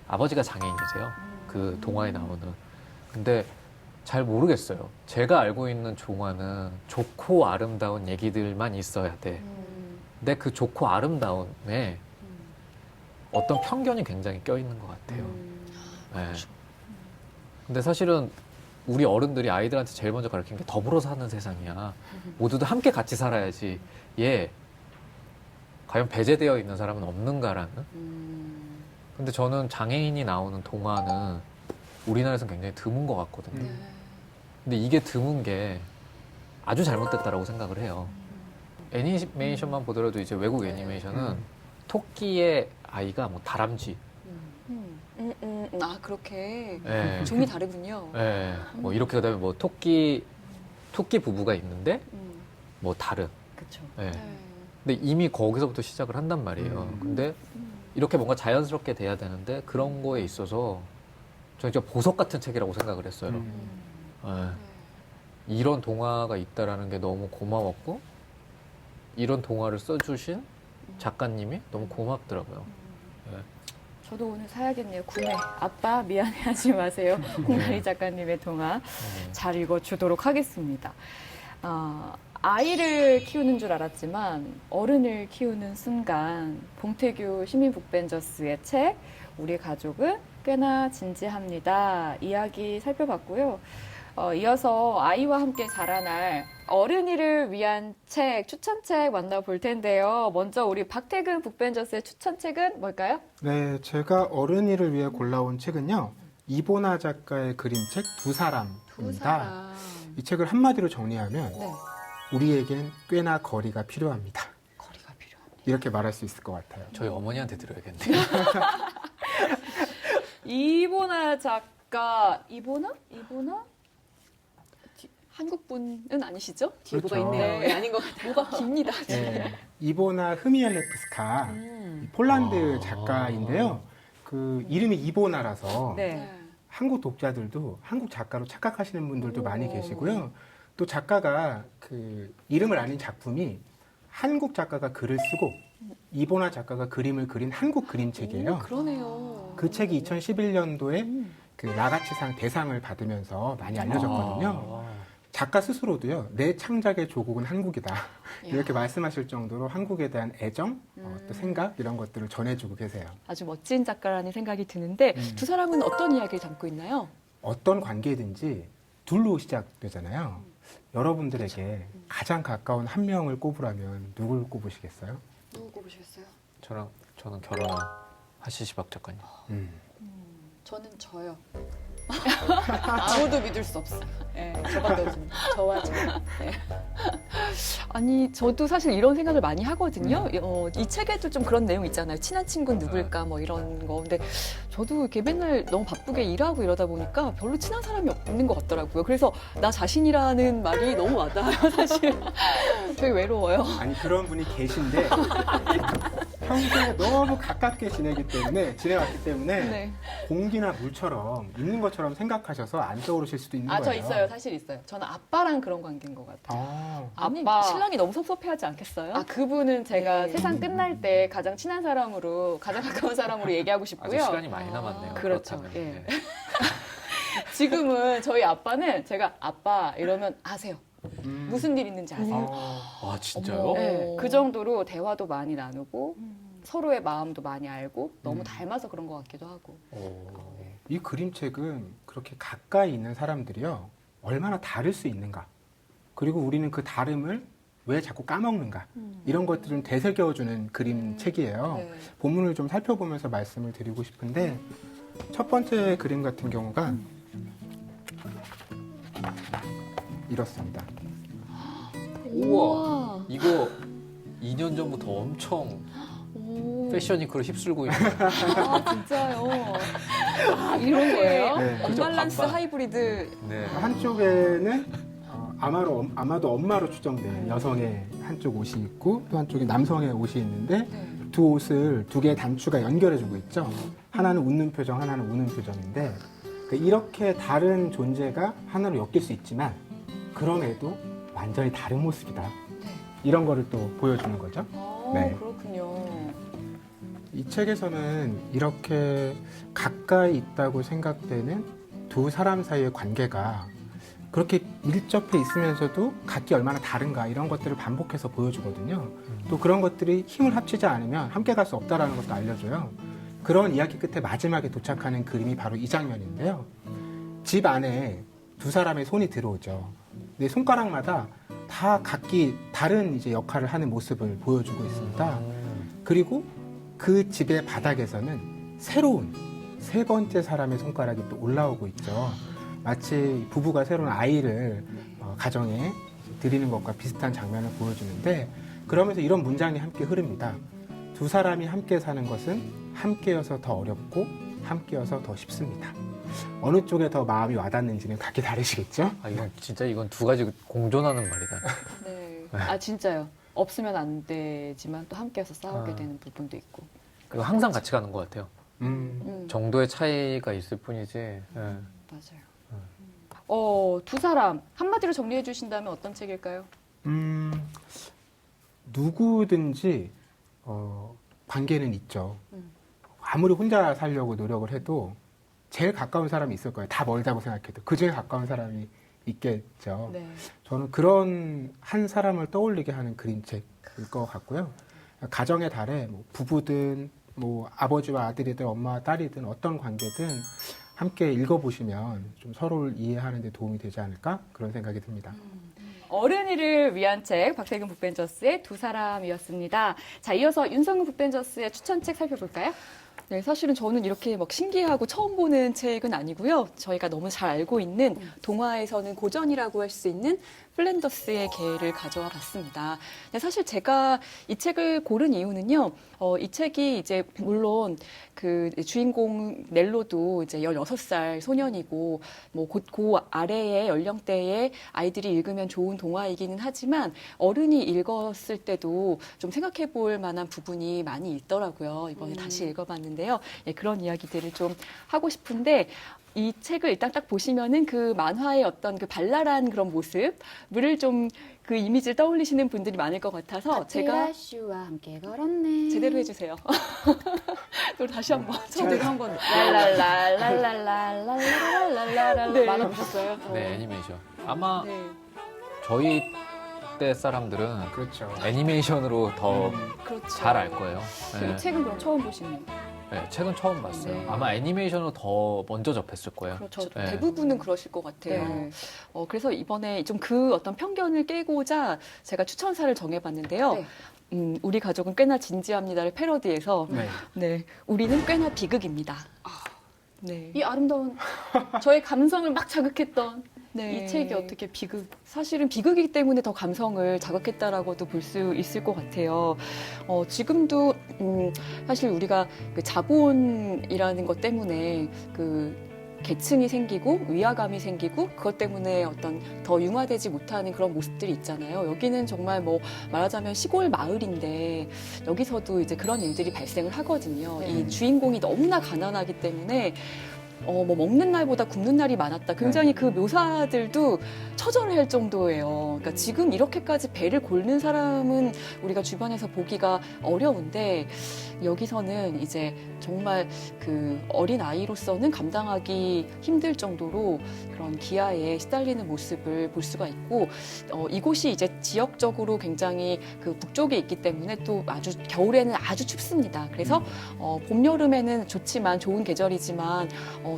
아버지가 장애인이세요. 그 동화에 나오는. 근데 잘 모르겠어요. 제가 알고 있는 동화는 좋고 아름다운 얘기들만 있어야 돼. 근데 그 좋고 아름다움에 어떤 편견이 굉장히 껴있는 것 같아요. 네. 근데 사실은 우리 어른들이 아이들한테 제일 먼저 가르친 게 더불어 사는 세상이야. 모두들 함께 같이 살아야지. 과연 배제되어 있는 사람은 없는가라는. 근데 저는 장애인이 나오는 동화는 우리나라에서는 굉장히 드문 것 같거든요. 근데 이게 드문 게 아주 잘못됐다라고 생각을 해요. 애니메이션만 보더라도 이제 외국 애니메이션은 토끼의 아이가 뭐 다람쥐. 그렇게 네. 종이 다르군요. 네. 뭐 이렇게 그다음에 뭐 토끼 부부가 있는데 뭐 다른. 그렇죠. 네. 근데 이미 거기서부터 시작을 한단 말이에요. 근데 이렇게 뭔가 자연스럽게 돼야 되는데 그런 거에 있어서 저는 진짜 보석 같은 책이라고 생각을 했어요. 네. 이런 동화가 있다라는 게 너무 고마웠고 이런 동화를 써주신 작가님이 너무 고맙더라고요. 네. 저도 오늘 사야겠네요. 구매. 아빠 미안해하지 마세요. 홍나리 작가님의 동화 잘 읽어주도록 하겠습니다. 아이를 키우는 줄 알았지만 어른을 키우는 순간 봉태규 시민 북벤저스의 책 우리 가족은 꽤나 진지합니다. 이야기 살펴봤고요. 이어서 아이와 함께 자라날 어른이를 위한 책, 추천책 만나볼 텐데요. 먼저 우리 박태근 북벤저스의 추천책은 뭘까요? 네, 제가 어른이를 위해 골라온 책은요. 이보나 작가의 그림책 두 사람입니다. 이 책을 한마디로 정리하면 우리에겐 꽤나 거리가 필요합니다. 거리가 필요합니다. 이렇게 말할 수 있을 것 같아요. 저희 어머니한테 들어야겠네요. 이보나 작가, 이보나? 한국 분은 아니시죠? 뒤에 그렇죠. 뭐가 있네요. 네, 아닌 것 같아요. 뭐가 깁니다. 네, 이보나 흐미엘레프스카 폴란드 작가인데요. 그 이름이 이보나라서 네. 한국 독자들도 한국 작가로 착각하시는 분들도 많이 계시고요. 또 작가가 그 이름을 아닌 작품이 한국 작가가 글을 쓰고 이보나 작가가 그림을 그린 한국 그림책이에요. 그러네요. 그 책이 2011년도에 그 나가치상 대상을 받으면서 많이 알려졌거든요. 작가 스스로도요, 내 창작의 조국은 한국이다. 이렇게 말씀하실 정도로 한국에 대한 애정, 또 생각, 이런 것들을 전해주고 계세요. 아주 멋진 작가라는 생각이 드는데 두 사람은 어떤 이야기를 담고 있나요? 어떤 관계든지 둘로 시작되잖아요. 여러분들에게 가장 가까운 1명을 꼽으라면 누굴 꼽으시겠어요? 누구 꼽으시겠어요? 저는 결혼한 하시시박 작가님. 저는 저요. 아무도 믿을 수 없어요. 네, 저밖에 없습니다. 저와 저. 네. 아니, 저도 사실 이런 생각을 많이 하거든요. 이 책에도 좀 그런 내용 있잖아요. 친한 친구는 누굴까, 뭐 이런 거. 근데 저도 이렇게 맨날 너무 바쁘게 일하고 이러다 보니까 별로 친한 사람이 없는 것 같더라고요. 그래서 나 자신이라는 말이 너무 와닿아요, 사실. 되게 외로워요. 아니, 그런 분이 계신데, 평소에 너무 가깝게 지내왔기 때문에, 네. 공기나 물처럼 있는 것처럼 생각하셔서 안 떠오르실 수도 있는 거예요. 저 있어요. 사실 있어요. 저는 아빠랑 그런 관계인 것 같아요. 아니, 아빠. 신랑이 너무 섭섭해하지 않겠어요? 그분은 제가 세상 끝날 때 가장 친한 사람으로, 가장 가까운 사람으로 얘기하고 싶고요. 아직 시간이 많이 남았네요. 그렇죠. 그렇다면. 예. 네. 지금은 저희 아빠는 제가 아빠 이러면 아세요. 무슨 일 있는지 아세요. 아, 진짜요? 네, 그 정도로 대화도 많이 나누고 서로의 마음도 많이 알고 너무 닮아서 그런 것 같기도 하고. 이 그림책은 그렇게 가까이 있는 사람들이요, 얼마나 다를 수 있는가, 그리고 우리는 그 다름을 왜 자꾸 까먹는가, 이런 것들을 되새겨주는 그림책이에요. 네. 본문을 좀 살펴보면서 말씀을 드리고 싶은데, 첫 번째 그림 같은 경우가 이렇습니다. 우와. 이거 2년 전부터 엄청 패션위크로 휩쓸고 있는. 진짜요? 이런 거예요? 네. 언밸런스 반반. 하이브리드. 네. 한쪽에는 아마도 엄마로 추정되는 여성의 한쪽 옷이 있고, 또 한쪽에 남성의 옷이 있는데, 두 옷을 두 개의 단추가 연결해주고 있죠. 하나는 웃는 표정, 하나는 우는 표정인데, 이렇게 다른 존재가 하나로 엮일 수 있지만, 그럼에도 완전히 다른 모습이다. 이런 거를 또 보여주는 거죠. 네. 그렇군요. 이 책에서는 이렇게 가까이 있다고 생각되는 두 사람 사이의 관계가 그렇게 밀접해 있으면서도 각기 얼마나 다른가, 이런 것들을 반복해서 보여주거든요. 또 그런 것들이 힘을 합치지 않으면 함께 갈 수 없다는 것도 알려줘요. 그런 이야기 끝에 마지막에 도착하는 그림이 바로 이 장면인데요. 집 안에 두 사람의 손이 들어오죠. 내 손가락마다 다 각기 다른 이제 역할을 하는 모습을 보여주고 있습니다. 그리고 그 집의 바닥에서는 새로운 세 번째 사람의 손가락이 또 올라오고 있죠. 마치 부부가 새로운 아이를 가정에 드리는 것과 비슷한 장면을 보여주는데, 그러면서 이런 문장이 함께 흐릅니다. 두 사람이 함께 사는 것은 함께여서 더 어렵고 함께여서 더 쉽습니다. 어느 쪽에 더 마음이 와닿는지는 각기 다르시겠죠? 이건 두 가지 공존하는 말이다. 네. 진짜요. 없으면 안 되지만 또 함께해서 싸우게 되는 부분도 있고. 그리고 항상 같이 가는 것 같아요. 정도의 차이가 있을 뿐이지. 네. 맞아요. 두 사람 한마디로 정리해 주신다면 어떤 책일까요? 누구든지 관계는 있죠. 아무리 혼자 살려고 노력을 해도 제일 가까운 사람이 있을 거예요. 다 멀다고 생각해도 그 중에 가까운 사람이 있겠죠. 네. 저는 그런 한 사람을 떠올리게 하는 그림책일 것 같고요. 가정의 달에 뭐 부부든 뭐 아버지와 아들이든 엄마와 딸이든 어떤 관계든 함께 읽어보시면 좀 서로를 이해하는 데 도움이 되지 않을까, 그런 생각이 듭니다. 어른이를 위한 책, 박태균 북벤저스의 두 사람이었습니다. 자, 이어서 윤성근 북벤저스의 추천책 살펴볼까요? 네, 사실은 저는 이렇게 막 신기하고 처음 보는 책은 아니고요. 저희가 너무 잘 알고 있는 동화에서는 고전이라고 할 수 있는 플랜더스의 개를 가져와 봤습니다. 근데 사실 제가 이 책을 고른 이유는요. 이 책이 이제 물론 그 주인공 넬로도 이제 16살 소년이고 뭐 곧 그 아래의 연령대의 아이들이 읽으면 좋은 동화이기는 하지만 어른이 읽었을 때도 좀 생각해 볼 만한 부분이 많이 있더라고요. 이번에 다시 읽어봤는데 있는데요. 예, 그런 이야기들을 좀 하고 싶은데 이 책을 일단 딱 보시면은 그 만화의 어떤 그 발랄한 그런 모습을 좀 그 이미지를 떠올리시는 분들이 많을 것 같아서 제가 슈와 함께 걸었네. 제대로 해주세요. 또 다시 한번 제대로 한번 랄랄랄랄랄랄랄랄랄랄랄랄 네. 만화 보셨어요? 네, 애니메이션. 아마 네. 저희 때 사람들은 그렇죠. 애니메이션으로 더 잘 알 그렇죠. 거예요. 이 네. 책은 그럼 처음 보시는 네, 책은 처음 봤어요. 네. 아마 애니메이션으로 더 먼저 접했을 거예요. 그렇죠. 네. 대부분은 그러실 것 같아요. 네. 그래서 이번에 좀 그 어떤 편견을 깨고자 제가 추천사를 정해봤는데요. 네. 우리 가족은 꽤나 진지합니다를 패러디해서 네, 우리는 꽤나 비극입니다. 네. 이 아름다운 저의 감성을 막 자극했던 네. 이 책이 어떻게 비극? 사실은 비극이기 때문에 더 감성을 자극했다라고도 볼 수 있을 것 같아요. 지금도 사실 우리가 그 자본이라는 것 때문에 그 계층이 생기고 위화감이 생기고 그것 때문에 어떤 더 융화되지 못하는 그런 모습들이 있잖아요. 여기는 정말 뭐 말하자면 시골 마을인데 여기서도 이제 그런 일들이 발생을 하거든요. 이 주인공이 너무나 가난하기 때문에 뭐 먹는 날보다 굶는 날이 많았다. 굉장히 그 묘사들도 처절할 정도예요. 그러니까 지금 이렇게까지 배를 골는 사람은 우리가 주변에서 보기가 어려운데 여기서는 이제 정말 그 어린 아이로서는 감당하기 힘들 정도로 그런 기아에 시달리는 모습을 볼 수가 있고 이곳이 이제 지역적으로 굉장히 그 북쪽에 있기 때문에 또 아주 겨울에는 아주 춥습니다. 그래서 봄, 여름에는 좋지만 좋은 계절이지만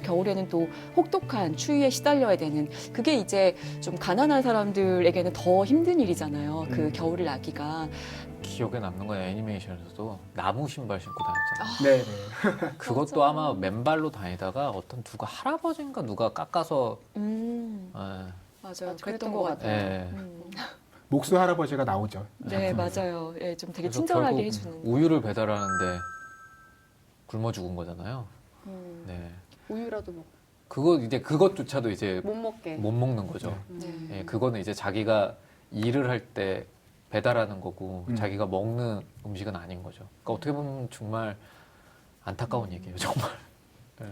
겨울에는 또 혹독한 추위에 시달려야 되는 그게 이제 좀 가난한 사람들에게는 더 힘든 일이잖아요. 그 겨울을 나기가. 기억에 남는 건 애니메이션에서도 나무 신발 신고 다녔잖아요. 네. 그것도 아마 맨발로 다니다가 어떤 누가 할아버지인가 누가 깎아서 맞아요. 그랬던 것 같아요. 목수 할아버지가 나오죠. 네, 맞아요. 예, 좀 되게 그래서 친절하게 결국 해주는. 우유를 배달하는데 굶어 죽은 거잖아요. 네. 우유라도 먹고 그거 이제 그것조차도 이제 못 먹게. 못 먹는 거죠. 예, 그거는 이제 자기가 일을 할 때 배달하는 거고 자기가 먹는 음식은 아닌 거죠. 그러니까 어떻게 보면 정말 안타까운 얘기예요, 정말. 네.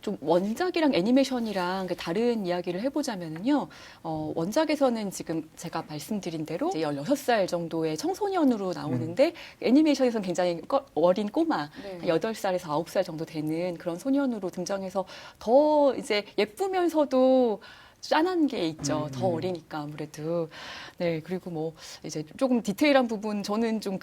좀 원작이랑 애니메이션이랑 다른 이야기를 해보자면요. 원작에서는 지금 제가 말씀드린 대로 이제 16살 정도의 청소년으로 나오는데 애니메이션에서는 굉장히 어린 꼬마, 8살에서 9살 정도 되는 그런 소년으로 등장해서 더 이제 예쁘면서도 짠한 게 있죠. 더 어리니까 아무래도. 네, 그리고 뭐 이제 조금 디테일한 부분 저는 좀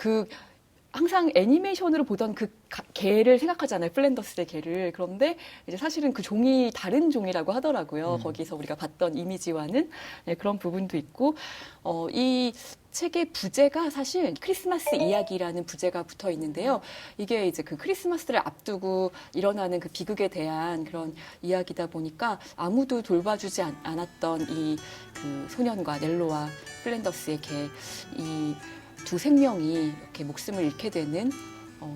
항상 애니메이션으로 보던 그 개를 생각하잖아요. 플랜더스의 개를. 그런데 이제 사실은 그 종이 다른 종이라고 하더라고요. 거기서 우리가 봤던 이미지와는 네, 그런 부분도 있고 이 책의 부제가 사실 크리스마스 이야기라는 부제가 붙어 있는데요. 이게 이제 그 크리스마스를 앞두고 일어나는 그 비극에 대한 그런 이야기다 보니까 아무도 돌봐주지 않았던 이 그 소년과 넬로와 플랜더스의 개, 이 두 생명이 이렇게 목숨을 잃게 되는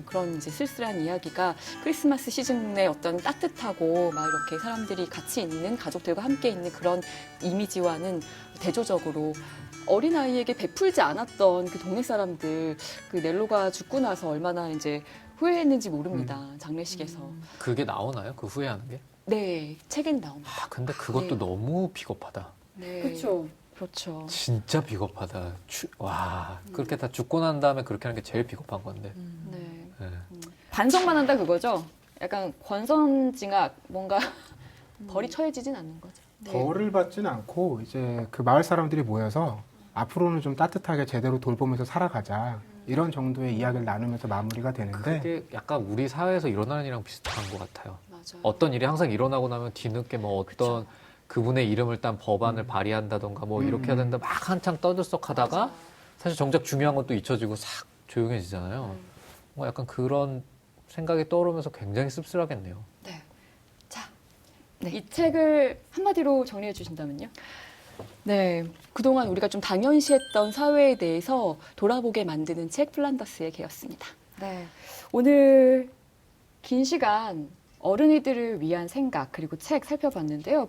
그런 이제 쓸쓸한 이야기가 크리스마스 시즌의 어떤 따뜻하고 막 이렇게 사람들이 같이 있는 가족들과 함께 있는 그런 이미지와는 대조적으로 어린아이에게 베풀지 않았던 그 동네 사람들, 그 넬로가 죽고 나서 얼마나 이제 후회했는지 모릅니다. 장례식에서. 그게 나오나요? 그 후회하는 게? 네, 책엔 나옵니다. 아, 근데 그것도 네. 너무 비겁하다. 네. 그렇죠. 그렇죠. 진짜 비겁하다. 와, 그렇게 다 죽고 난 다음에 그렇게 하는 게 제일 비겁한 건데. 네. 네. 반성만 한다 그거죠. 약간 권선징악 뭔가 벌이 처해지진 않는 거죠. 벌을 받지는 않고 이제 그 마을 사람들이 모여서 앞으로는 좀 따뜻하게 제대로 돌보면서 살아가자 이런 정도의 이야기를 나누면서 마무리가 되는데 그게 약간 우리 사회에서 일어나는 일이랑 비슷한 것 같아요. 맞아요. 어떤 일이 항상 일어나고 나면 뒤늦게 뭐 어떤 그분의 이름을 딴 법안을 발의한다던가 뭐 이렇게 해야 된다 막 한창 떠들썩하다가 사실 정작 중요한 건 또 잊혀지고 싹 조용해지잖아요. 뭐 약간 그런 생각이 떠오르면서 굉장히 씁쓸하겠네요. 네. 자, 이 책을 한마디로 정리해 주신다면요? 네, 그동안 우리가 좀 당연시했던 사회에 대해서 돌아보게 만드는 책 플란더스의 개였습니다. 네. 오늘 긴 시간 어른이들을 위한 생각 그리고 책 살펴봤는데요.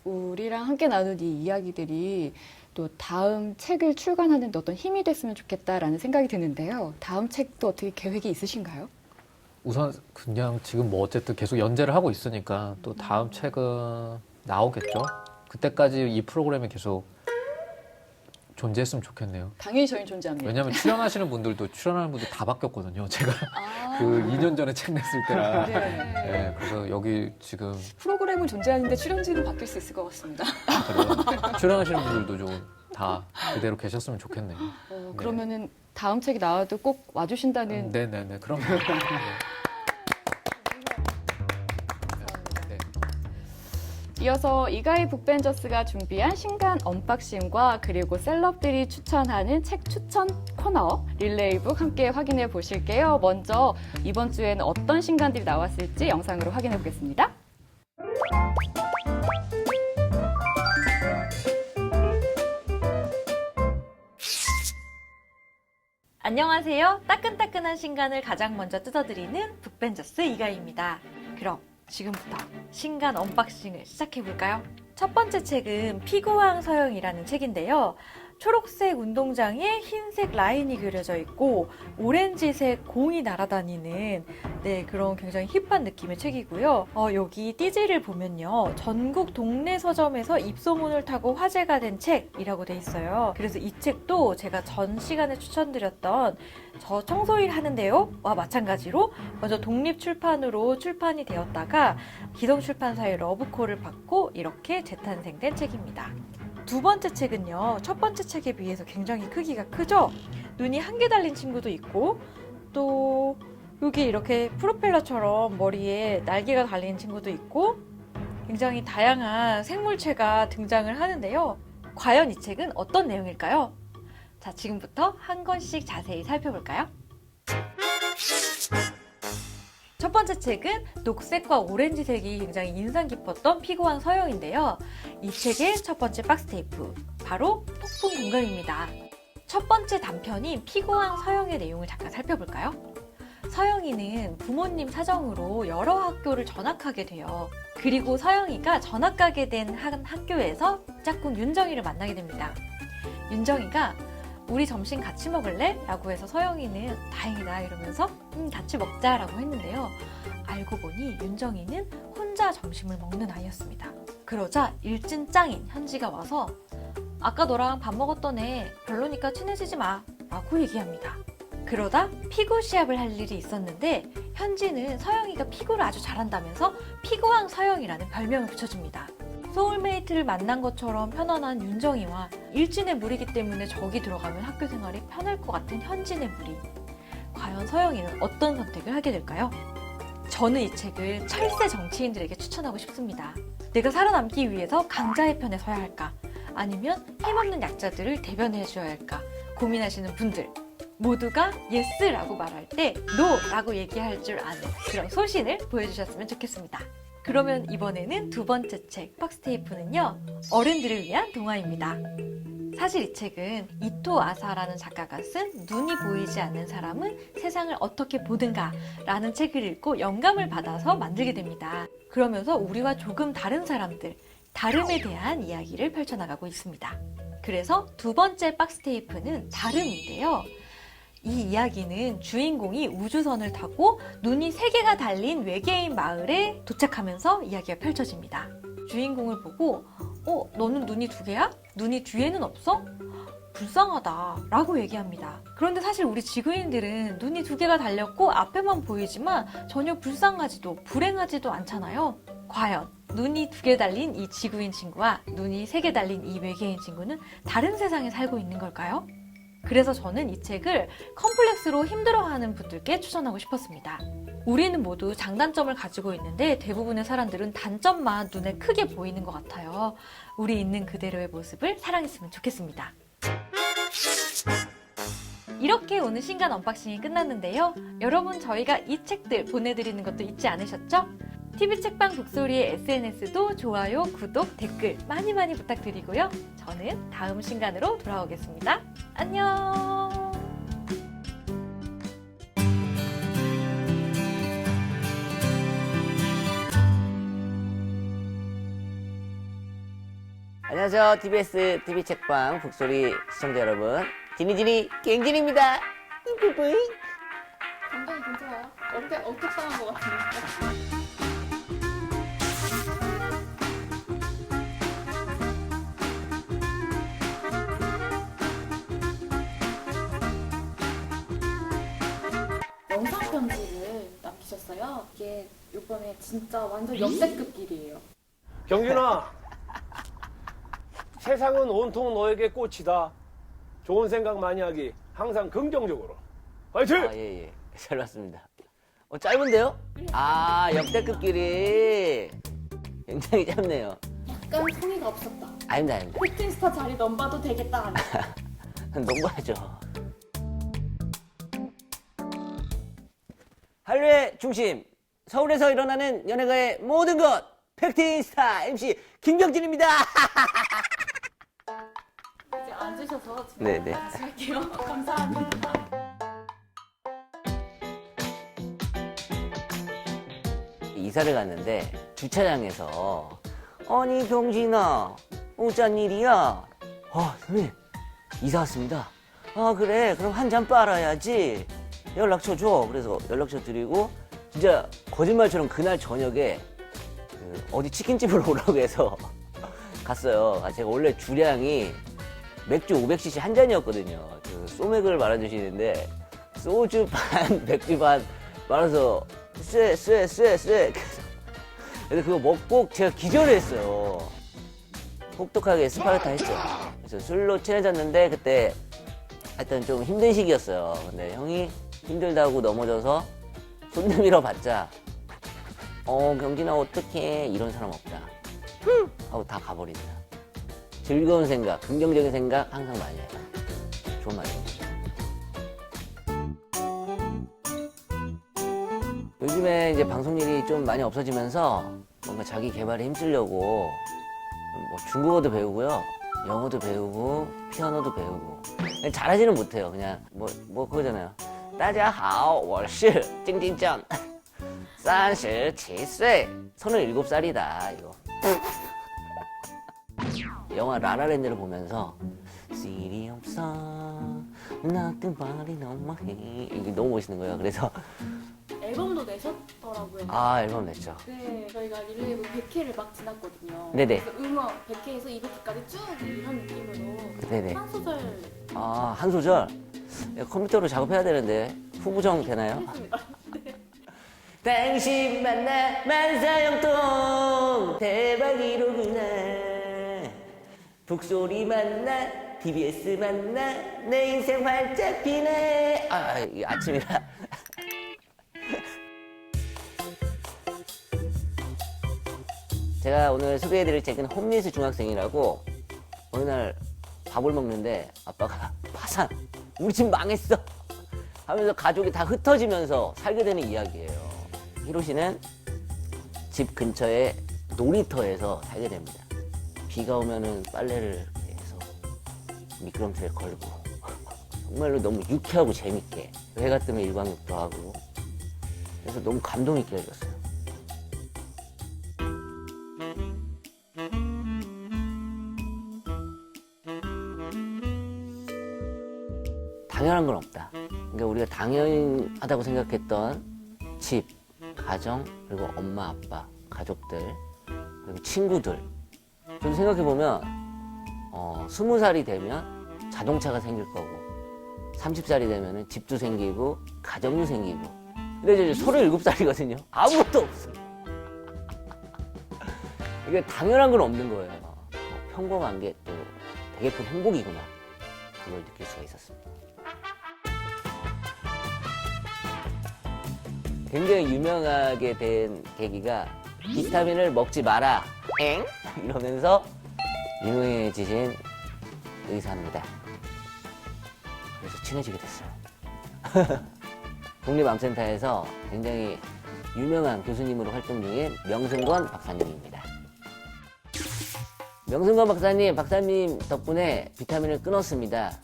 우리랑 함께 나눈 이 이야기들이 또 다음 책을 출간하는 데 어떤 힘이 됐으면 좋겠다라는 생각이 드는데요. 다음 책도 어떻게 계획이 있으신가요? 우선 그냥 지금 뭐 어쨌든 계속 연재를 하고 있으니까 또 다음 책은 나오겠죠. 그때까지 이 프로그램이 계속 존재했으면 좋겠네요. 당연히 저희는 존재합니다. 왜냐하면 출연하시는 분들도 출연하는 분들 다 바뀌었거든요. 제가 그 2년 전에 책 냈을 때라. 네. 네, 그래서 여기 지금 프로그램은 존재하는데 출연진은 바뀔 수 있을 것 같습니다. 그래요. 출연하시는 분들도 좀 다 그대로 계셨으면 좋겠네요. 그러면은 다음 책이 나와도 꼭 와주신다는. 네네네. 그럼. 이어서 이가희 북벤저스가 준비한 신간 언박싱과 그리고 셀럽들이 추천하는 책 추천 코너 릴레이북 함께 확인해 보실게요. 먼저 이번 주에는 어떤 신간들이 나왔을지 영상으로 확인해 보겠습니다. 안녕하세요. 따끈따끈한 신간을 가장 먼저 뜯어드리는 북벤저스 이가희입니다. 그럼 지금부터 신간 언박싱을 시작해볼까요? 첫 번째 책은 피구왕 서영이라는 책인데요. 초록색 운동장에 흰색 라인이 그려져 있고 오렌지색 공이 날아다니는 그런 굉장히 힙한 느낌의 책이고요. 여기 띠지를 보면요. 전국 동네 서점에서 입소문을 타고 화제가 된 책이라고 돼 있어요. 그래서 이 책도 제가 전 시간에 추천드렸던 저 청소일 하는데요? 와 마찬가지로 먼저 독립출판으로 출판이 되었다가 기성출판사의 러브콜을 받고 이렇게 재탄생된 책입니다. 두 번째 책은요, 첫 번째 책에 비해서 굉장히 크기가 크죠? 눈이 한 개 달린 친구도 있고, 또 여기 이렇게 프로펠러처럼 머리에 날개가 달린 친구도 있고, 굉장히 다양한 생물체가 등장을 하는데요. 과연 이 책은 어떤 내용일까요? 자, 지금부터 한 권씩 자세히 살펴볼까요? 첫 번째 책은 녹색과 오렌지색이 굉장히 인상 깊었던 피구왕 서영인데요. 이 책의 첫 번째 박스 테이프, 바로 폭풍 공감입니다. 첫 번째 단편인 피구왕 서영의 내용을 잠깐 살펴볼까요? 서영이는 부모님 사정으로 여러 학교를 전학하게 돼요. 그리고 서영이가 전학 가게 된 한 학교에서 짝꿍 윤정이를 만나게 됩니다. 윤정이가 우리 점심 같이 먹을래? 라고 해서 서영이는 다행이다 이러면서 같이 먹자라고 했는데요. 알고 보니 윤정이는 혼자 점심을 먹는 아이였습니다. 그러자 일진 짱인 현지가 와서 아까 너랑 밥 먹었던 애 별로니까 친해지지 마 라고 얘기합니다. 그러다 피구 시합을 할 일이 있었는데 현지는 서영이가 피구를 아주 잘한다면서 피구왕 서영이라는 별명을 붙여줍니다. 소울메이트를 만난 것처럼 편안한 윤정이와 일진의 무리이기 때문에 저기 들어가면 학교 생활이 편할 것 같은 현진의 무리. 과연 서영이는 어떤 선택을 하게 될까요? 저는 이 책을 철새 정치인들에게 추천하고 싶습니다. 내가 살아남기 위해서 강자의 편에 서야 할까? 아니면 힘없는 약자들을 대변해줘야 할까? 고민하시는 분들 모두가 예스라고 말할 때 노라고 얘기할 줄 아는 그런 소신을 보여주셨으면 좋겠습니다. 그러면 이번에는 두 번째 책 박스테이프는요, 어른들을 위한 동화입니다. 사실 이 책은 이토 아사라는 작가가 쓴 눈이 보이지 않는 사람은 세상을 어떻게 보든가 라는 책을 읽고 영감을 받아서 만들게 됩니다. 그러면서 우리와 조금 다른 사람들, 다름에 대한 이야기를 펼쳐나가고 있습니다. 그래서 두 번째 박스테이프는 다름인데요. 이 이야기는 주인공이 우주선을 타고 눈이 3개가 달린 외계인 마을에 도착하면서 이야기가 펼쳐집니다. 주인공을 보고 너는 눈이 2개야? 눈이 뒤에는 없어? 불쌍하다 라고 얘기합니다. 그런데 사실 우리 지구인들은 눈이 2개가 달렸고 앞에만 보이지만 전혀 불쌍하지도 불행하지도 않잖아요. 과연 눈이 2개 달린 이 지구인 친구와 눈이 3개 달린 이 외계인 친구는 다른 세상에 살고 있는 걸까요? 그래서 저는 이 책을 컴플렉스로 힘들어하는 분들께 추천하고 싶었습니다. 우리는 모두 장단점을 가지고 있는데 대부분의 사람들은 단점만 눈에 크게 보이는 것 같아요. 우리 있는 그대로의 모습을 사랑했으면 좋겠습니다. 이렇게 오늘 신간 언박싱이 끝났는데요. 여러분 저희가 이 책들 보내드리는 것도 잊지 않으셨죠? TV책방 북소리의 SNS도 좋아요, 구독, 댓글 많이 부탁드리고요. 저는 다음 신간으로 돌아오겠습니다. 안녕! 안녕하세요. TBS TV책방 북소리 시청자 여러분. 지니지니 갱진입니다. 뿌뿌뿌잉. 감독이 괜찮아요? 저한테 억압당한 것 같은데. 영상 편지를 남기셨어요. 이게 이번에 진짜 완전 역대급 길이에요. 경준아, 세상은 온통 너에게 꽃이다. 좋은 생각 많이 하기. 항상 긍정적으로. 화이팅! 아, 예, 예. 잘 봤습니다. 짧은데요? 아, 역대급 길이 굉장히 짧네요. 약간 성의가 없었다. 아닙니다, 아닙니다. 팩트인스타 자리 넘봐도 되겠다. 농구하죠. 한류의 중심, 서울에서 일어나는 연예가의 모든 것, 팩트인스타 MC 김경진입니다. 이제 앉으셔서 네네. 할게요. 감사합니다. 이사를 갔는데 주차장에서 아니 경진아 어쩐 일이야? 선생님 이사 왔습니다. 아 그래 그럼 한 잔 빨아야지. 연락처 줘. 그래서 연락처 드리고 진짜 거짓말처럼 그날 저녁에 어디 치킨집으로 오라고 해서 갔어요. 제가 원래 주량이 맥주 500cc 한 잔이었거든요. 소맥을 말아주시는데 소주 반 맥주 반 말아서 쎄 그래서 그거 먹고 제가 기절을 했어요. 혹독하게 스파르타 했죠. 그래서 술로 친해졌는데 그때 하여튼 좀 힘든 시기였어요. 근데 형이 힘들다고 넘어져서 손 내밀어 봤자 경진아 어떡해 이런 사람 없다 하고 다 가버린다. 즐거운 생각, 긍정적인 생각 항상 많이 해요. 좋은 말입니다. 요즘에 이제 방송 일이 좀 많이 없어지면서 뭔가 자기 개발에 힘쓰려고 뭐 중국어도 배우고요, 영어도 배우고, 피아노도 배우고. 잘하지는 못해요. 그냥 뭐 그거잖아요. 大家好，我是丁丁酱，37岁， 37살이다 이거. 영화 라라랜드를 보면서 시리 없어 nothing but 너무 해 이게 너무 멋있는 거예요. 그래서 앨범도 내셨더라고요. 아 앨범 냈죠. 네, 저희가 릴레이브 100회를 막 지났거든요. 네네. 그래서 음원 100회에서 200회까지 쭉 이런 느낌으로 네네. 한 소절 아 한 소절 컴퓨터로 작업해야 되는데 후보정 되나요? 당신 만나 만사형통 대박이로구나. 북소리 만나 TBS 만나 내 인생 활짝 피네. 이게 아침이라. 제가 오늘 소개해드릴 책은 홈리스 중학생이라고. 어느 날 밥을 먹는데 아빠가 파산, 우리 집 망했어 하면서 가족이 다 흩어지면서 살게 되는 이야기예요. 히로시는 집 근처에 놀이터에서 살게 됩니다. 비가 오면은 빨래를 해서 미끄럼틀에 걸고 정말로 너무 유쾌하고 재밌게 해가 뜨면 일광욕도 하고 그래서 너무 감동 있게 읽었어요. 당연한 건 없다. 그러니까 우리가 당연하다고 생각했던 집, 가정, 그리고 엄마, 아빠, 가족들, 그리고 친구들. 좀 생각해보면 20살이 되면 자동차가 생길 거고 30살이 되면 집도 생기고 가정도 생기고. 근데 이제 37살이거든요. 아무것도 없어. 이게 당연한 건 없는 거예요. 평범한 게 또 되게 큰 행복이구나. 그걸 느낄 수가 있었습니다. 굉장히 유명하게 된 계기가 비타민을 먹지 마라 엥? 이러면서 유명해지신 의사입니다. 그래서 친해지게 됐어요. 국립암센터에서 굉장히 유명한 교수님으로 활동 중인 명승권 박사님입니다. 명승권 박사님 덕분에 비타민을 끊었습니다.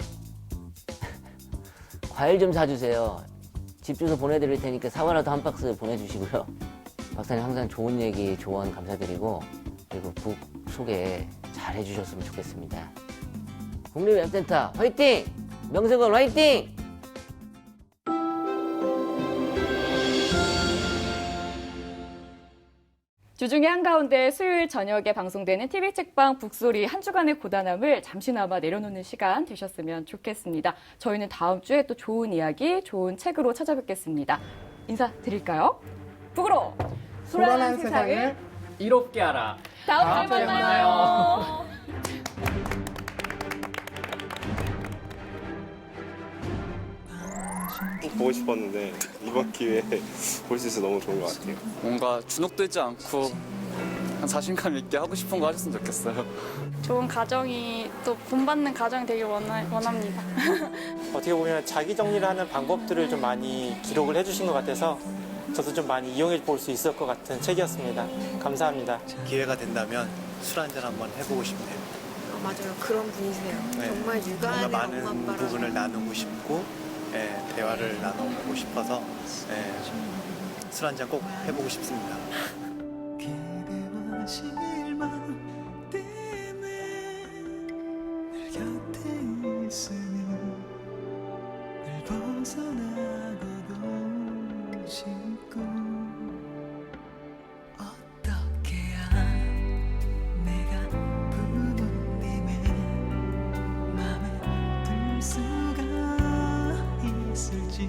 과일 좀 사주세요. 집 주소 보내드릴 테니까 사과라도 한 박스 보내주시고요. 박사님 항상 좋은 얘기, 조언 감사드리고 그리고 북 소개 잘 해주셨으면 좋겠습니다. 국립암센터 화이팅! 명승권 화이팅! 주중의 한가운데 수요일 저녁에 방송되는 TV 책방 북소리 한 주간의 고단함을 잠시나마 내려놓는 시간 되셨으면 좋겠습니다. 저희는 다음 주에 또 좋은 이야기, 좋은 책으로 찾아뵙겠습니다. 인사드릴까요? 북으로 불안한 세상을 이롭게 하라. 다음 주에 만나요. 꼭 보고 싶었는데 이번 기회에 볼 수 있어서 너무 좋은 것 같아요. 뭔가 주눅들지 않고 그냥 자신감 있게 하고 싶은 거 하셨으면 좋겠어요. 좋은 가정이 또 본받는 가정이 되길 원합니다. 어떻게 보면 자기 정리를 하는 방법들을 좀 많이 기록을 해주신 것 같아서 저도 좀 많이 이용해 볼 수 있을 것 같은 책이었습니다. 감사합니다. 기회가 된다면 술 한잔 한번 해보고 싶네요. 맞아요. 그런 분이세요. 네. 정말 육아하는 뭔가 엄마 많은 아빠랑 부분을 나누고 싶고 대화를 나눠보고 싶어서 술 한잔 꼭 해보고 싶습니다. 수가 있을지